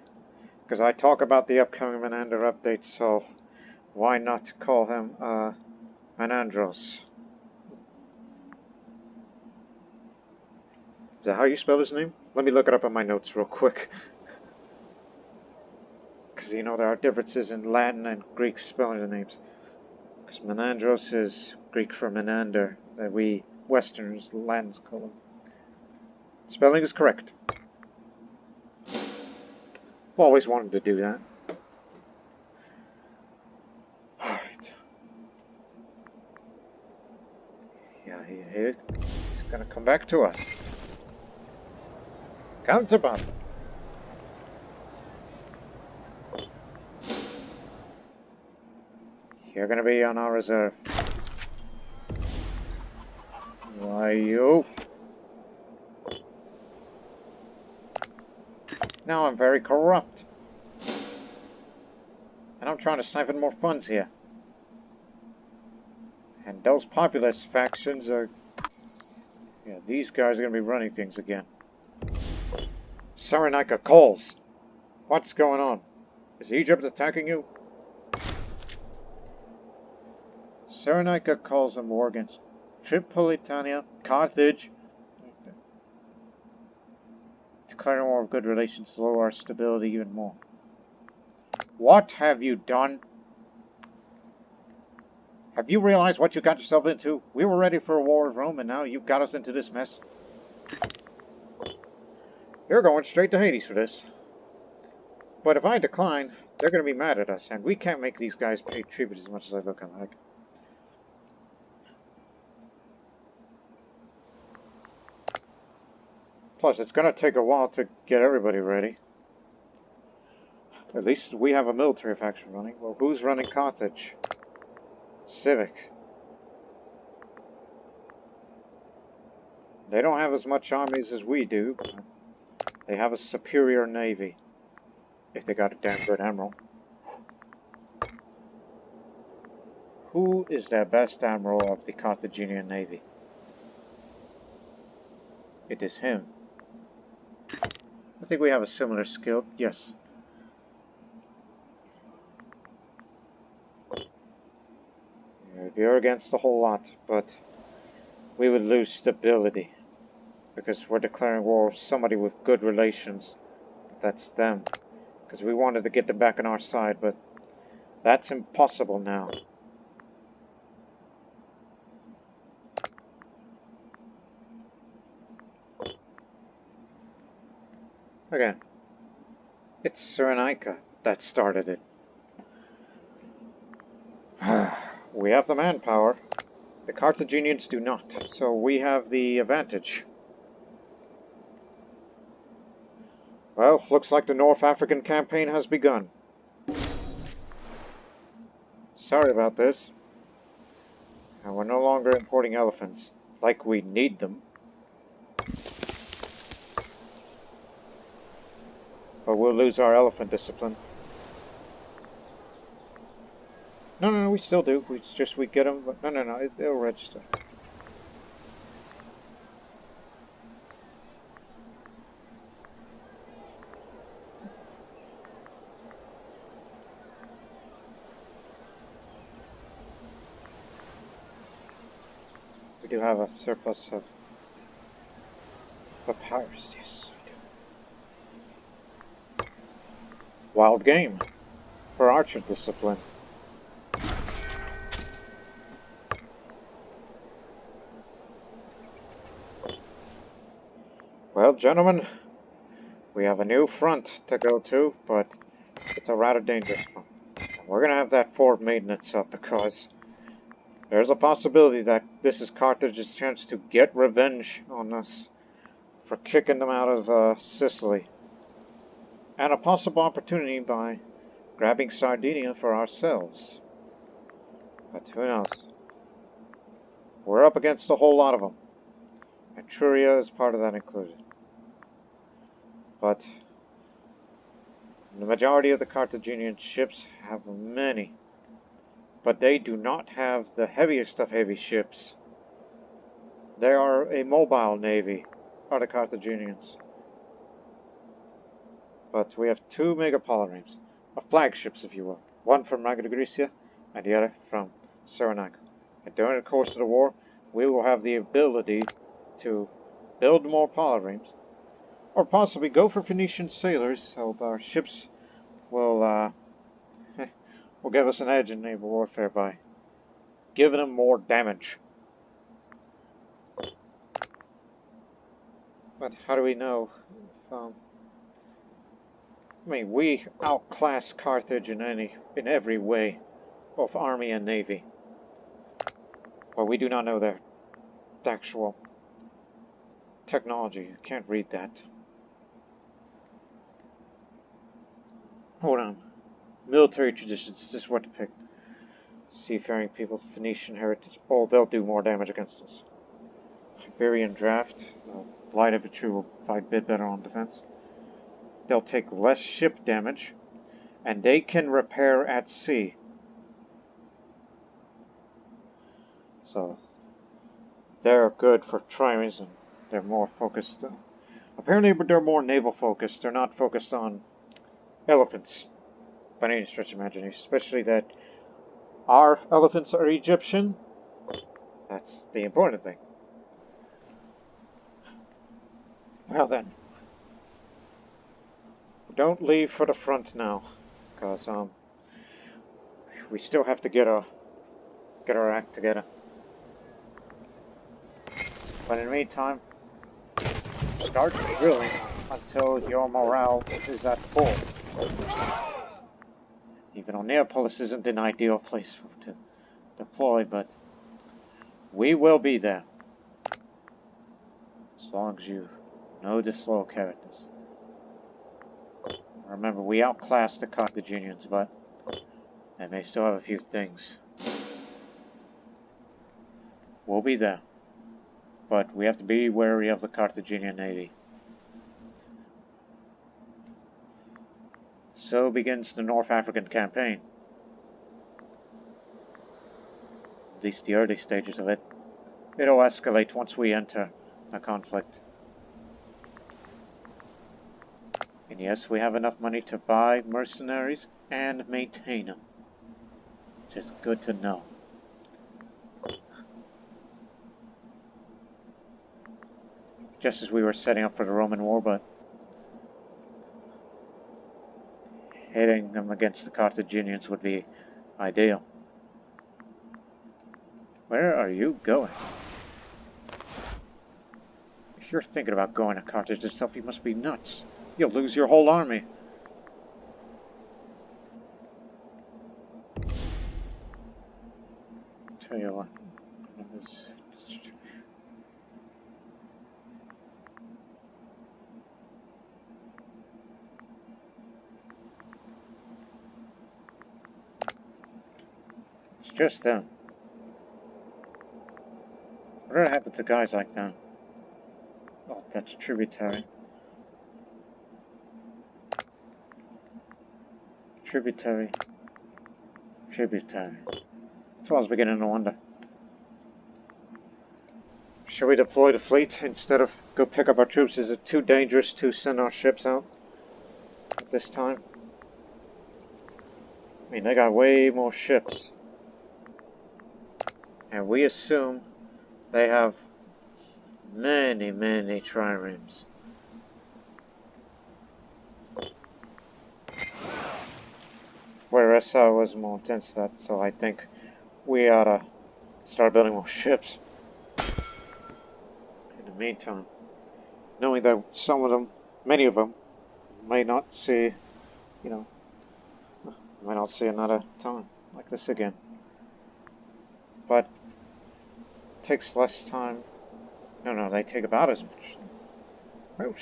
because I talk about the upcoming Menander update, so why not call him, Menandros? Is that how you spell his name? Let me look it up in my notes real quick. Because, you know, there are differences in Latin and Greek spelling of names. Because Menandros is Greek for Menander, that we Westerners, Latins call him. Spelling is correct. I've always wanted to do that. Alright. Yeah, he's gonna come back to us. Counterpart. You're gonna be on our reserve. Why, you? now I'm very corrupt. And I'm trying to siphon more funds here. And those populist factions are... Yeah, these guys are going to be running things again. Cyrenaica calls. What's going on? Is Egypt attacking you? Cyrenaica calls on war against Tripolitania, Carthage. Declaring war of good relations to lower our stability even more. What have you done? Have you realized what you got yourself into? We were ready for a war with Rome, and now you've got us into this mess. You're going straight to Hades for this. But if I decline, they're going to be mad at us, and we can't make these guys pay tribute as much as I look like. Plus, it's going to take a while to get everybody ready. At least we have a military faction running. Well, who's running Carthage? Civic. They don't have as much armies as we do, but they have a superior navy. If they got a damn good admiral. Who is their best admiral of the Carthaginian navy? It is him. I think we have a similar skill. Yes. You're against a whole lot, but we would lose stability. Because we're declaring war with somebody with good relations. That's them. Because we wanted to get them back on our side, but that's impossible now. Again, it's Cyrenaica that started it. We have the manpower. The Carthaginians do not, so we have the advantage. Well, looks like the North African campaign has begun. Sorry about this. And we're no longer importing elephants, like we need them. But we'll lose our elephant discipline. No, we still do. It's just we get them, but no, they'll register. We do have a surplus of papyrus, yes, we do. Wild game for archer discipline. Well, gentlemen, we have a new front to go to, but it's a rather dangerous one. We're going to have that fort maintenance up because there's a possibility that this is Carthage's chance to get revenge on us for kicking them out of Sicily. And a possible opportunity by grabbing Sardinia for ourselves. But who knows? We're up against a whole lot of them. Etruria is part of that included. But the majority of the Carthaginian ships have many. But they do not have the heaviest of heavy ships. They are a mobile navy, are the Carthaginians. But we have two megapolaremes, or flagships if you will. One from Magna Graecia and the other from Cyrenaica. And during the course of the war, we will have the ability to build more polaremes, or possibly go for Phoenician sailors, so our ships will give us an edge in naval warfare by giving them more damage. But how do we know? I mean, we outclass Carthage in every way, both army and navy. But we do not know their actual technology. You can't read that. Hold on. Military traditions. This is what to pick. Seafaring people, Phoenician heritage. Oh, they'll do more damage against us. Iberian draft. Light infantry will fight a bit better on defense. they'll take less ship damage, and they can repair at sea. So they're good for triremes, and they're more focused. Apparently, they're more naval focused. They're not focused on elephants by any stretch of imagination. Especially that our elephants are Egyptian. That's the important thing. Well then, don't leave for the front now, because we still have to get our act together. But in the meantime, start drilling until your morale is at full. Even though Neapolis isn't an ideal place to deploy, but we will be there. As long as you know the slow characters. Remember, we outclassed the Carthaginians, but they may still have a few things. We'll be there. But we have to be wary of the Carthaginian navy. So begins the North African campaign. At least the early stages of it. It'll escalate once we enter the conflict. And yes, we have enough money to buy mercenaries and maintain them. Which is good to know. Just as we were setting up for the Roman war, but hitting them against the Carthaginians would be ideal. Where are you going? If you're thinking about going to Carthage itself, you must be nuts. You'll lose your whole army. Tell you what. It's just them. Whatever happened to guys like them? Oh, that's tributary. Tributary. Tributary. That's what I was beginning to wonder. Shall we deploy the fleet instead of go pick up our troops? Is it too dangerous to send our ships out at this time? I mean, they got way more ships. And we assume they have many, many triremes. Whereas I was more intense to that, so I think we ought to start building more ships. In the meantime, knowing that some of them, many of them, may not see, may not see another time like this again. But it takes less time. No, they take about as much. Oh,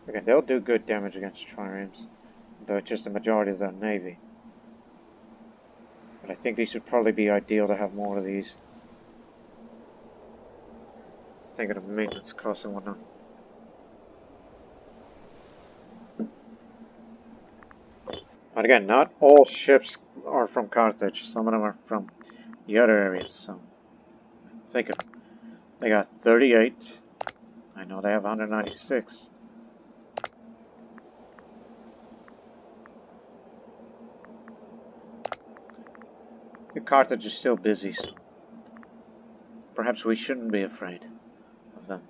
okay, they'll do good damage against triremes, though it's just the majority of their navy. But I think these would probably be ideal to have more of these. Think of the maintenance costs and whatnot. But again, not all ships are from Carthage. Some of them are from the other areas. So think of it. They got 38. I know they have 196. The Carthage is still busy, so perhaps we shouldn't be afraid of them.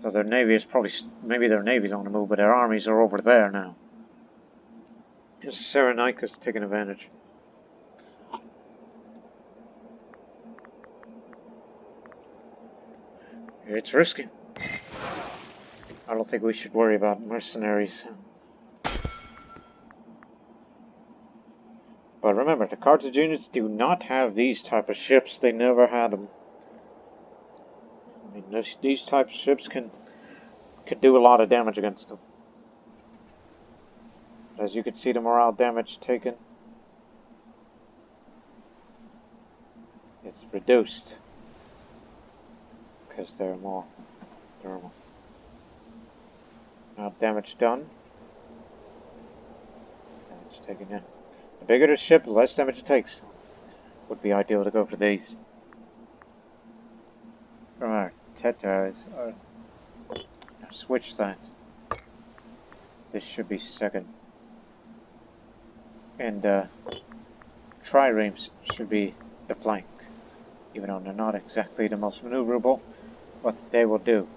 So their navy is probably, maybe their navy's on the move, but their armies are over there now. Just Cyrenaica's taking advantage. It's risky. I don't think we should worry about mercenaries. But remember, the Carthaginians do not have these type of ships. They never had them. I mean, these type of ships can do a lot of damage against them. As you can see, the morale damage taken. reduced because they're more durable. Now damage done. Damage taken in. The bigger the ship, the less damage it takes. Would be ideal to go for these. Alright, tetras. Switch that. This should be second. And triremes should be the flank. Even though they're not exactly the most maneuverable, but they will do.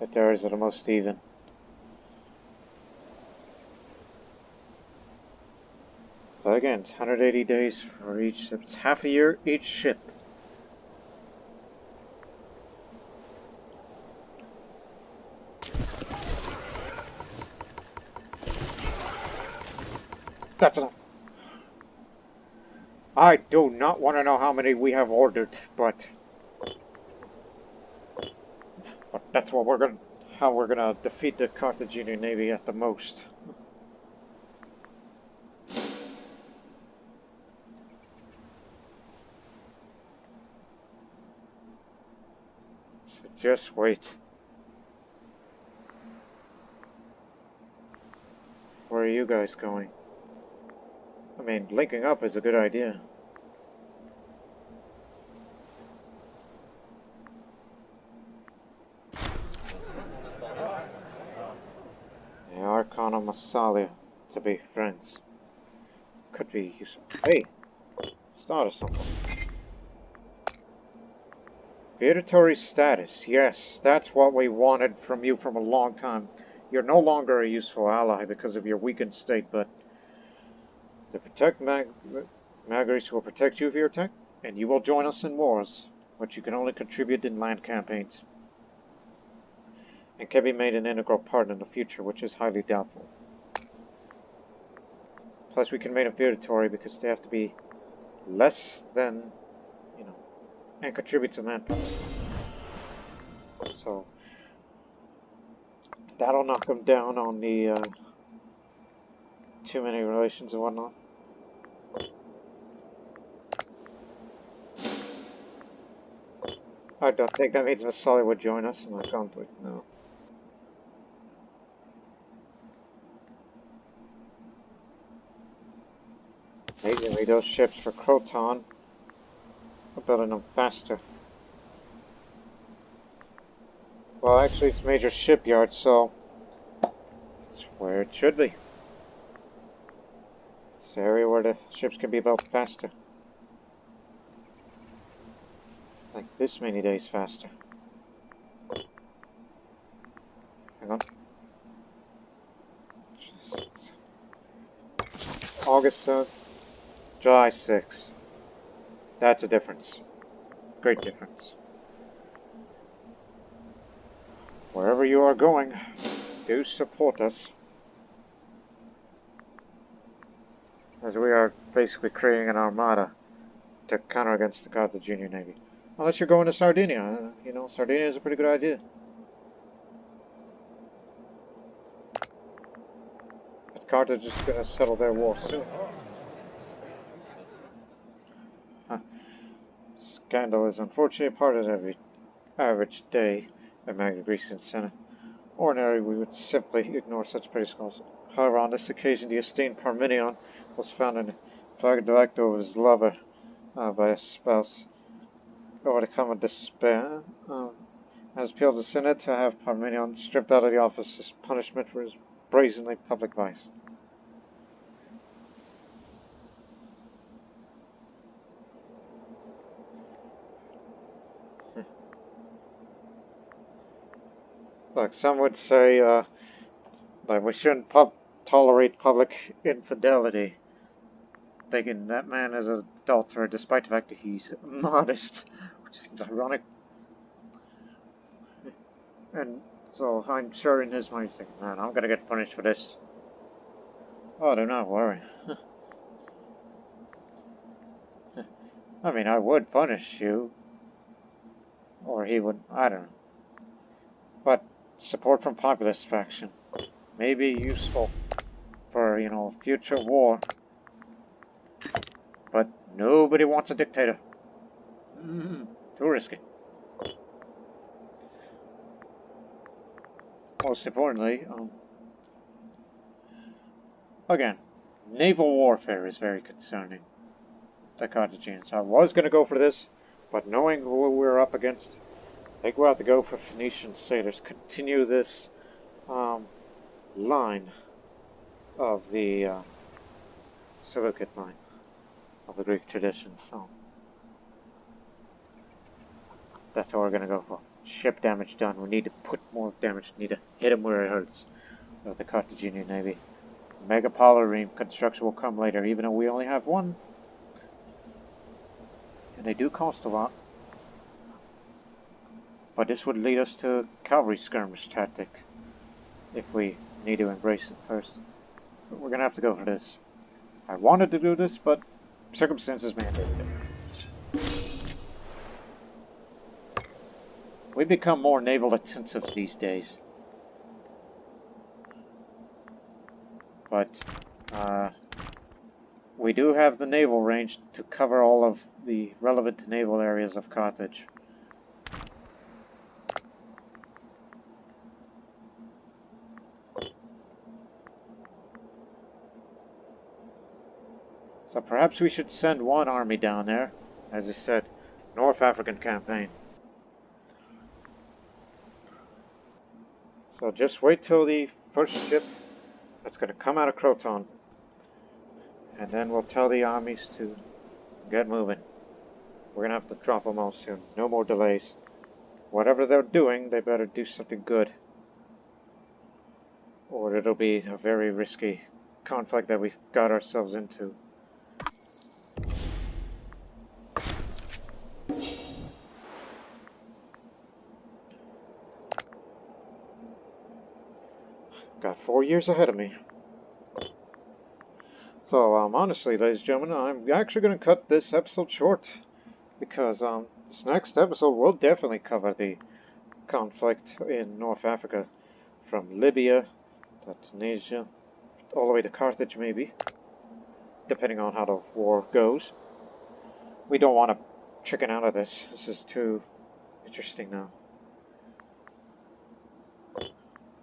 Tetras are the most even. But again, it's 180 days for each ship. It's half a year each ship. That's enough. I do not want to know how many we have ordered, but that's what how we're gonna defeat the Carthaginian navy at the most. So just wait. Where are you guys going? I mean, linking up is a good idea. The Archon of Massalia to be friends. Could be useful. Hey! Started something. Imperator status. Yes, that's what we wanted from you from a long time. You're no longer a useful ally because of your weakened state, but to protect Magna Graecia will protect you if you're attacked, and you will join us in wars, but you can only contribute in land campaigns, and can be made an integral part in the future, which is highly doubtful. Plus, we can make them feudatory because they have to be less than, and contribute to manpower. So that'll knock them down on the too many relations and whatnot. I don't think that means Massalia would join us in the conflict, no. Amazingly, those ships for Croton are building them faster. Well, actually, it's major shipyard, so it's where it should be. It's the area where the ships can be built faster. Like this many days faster. Hang on. August 7th, July 6th. That's a difference. Great difference. Wherever you are going, do support us. As we are basically creating an armada to counter against the Carthaginian navy. Unless you're going to Sardinia. Sardinia is a pretty good idea. But Carthage is going to settle their war soon. Scandal is unfortunately part of every average day at Magna Graecia Senate. Ordinarily, we would simply ignore such petty squabbles. However, on this occasion, the esteemed Parmenion was found in flagrant neglect of his lover by his spouse. Overcome with despair, has appealed to the Senate to have Parmenion stripped out of the office as punishment for his brazenly public vice. Look, some would say that we shouldn't tolerate public infidelity, thinking that man is an adulterer despite the fact that he's modest, which seems ironic. And so I'm sure in his mind he's thinking, man, I'm gonna get punished for this. Oh, do not worry. I mean, I would punish you. Or he would, I don't know. But support from populist faction. may be useful for, you know, future war. But nobody wants a dictator. Too risky. Most importantly, again, naval warfare is very concerning. The Carthaginians. I was going to go for this, but knowing who we're up against, I think we'll have to go for Phoenician sailors. Continue this line of the Seleucid line of the Greek tradition. So that's what we're going to go for. Ship damage done. We need to put more damage. We need to hit them where it hurts. With the Carthaginian Navy. Megapolireme construction will come later, even though we only have one. And they do cost a lot. But this would lead us to cavalry skirmish tactic. If we need to embrace it first. But we're going to have to go for this. I wanted to do this, but circumstances mandated it. We've become more naval intensive these days. But we do have the naval range to cover all of the relevant naval areas of Carthage. So perhaps we should send one army down there, as I said, North African campaign. So just wait till the first ship that's going to come out of Croton, and then we'll tell the armies to get moving. We're going to have to drop them all soon. No more delays. Whatever they're doing, they better do something good. Or it'll be a very risky conflict that we've got ourselves into. Got 4 years ahead of me. So, honestly, ladies and gentlemen, I'm actually going to cut this episode short. Because, this next episode will definitely cover the conflict in North Africa. From Libya to Tunisia, all the way to Carthage, maybe. Depending on how the war goes. We don't want to chicken out of this. This is too interesting now.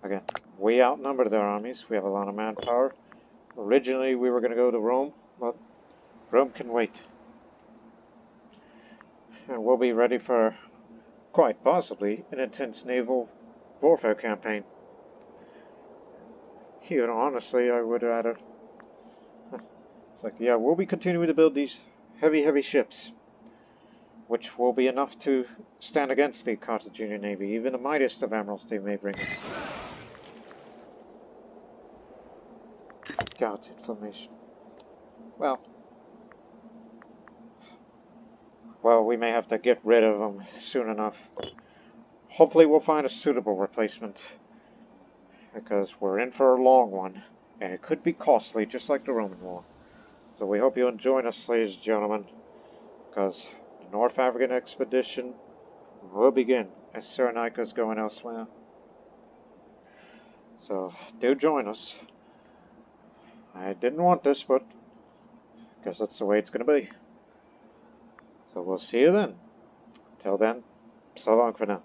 Again, we outnumber their armies. We have a lot of manpower. Originally, we were going to go to Rome, but Rome can wait. And we'll be ready for, quite possibly, an intense naval warfare campaign. You know, honestly, I would rather... It's like, yeah, we'll be continuing to build these heavy ships, which will be enough to stand against the Carthaginian Navy. Even the mightiest of admirals they may bring us. Gout inflammation. Well, we may have to get rid of them soon enough. Hopefully we'll find a suitable replacement. Because we're in for a long one. And it could be costly, just like the Roman War. So we hope you'll join us, ladies and gentlemen. Because the North African expedition will begin as Cyrenaica's going elsewhere. So do join us. I didn't want this, but I guess that's the way it's going to be. So we'll see you then. Till then, so long for now.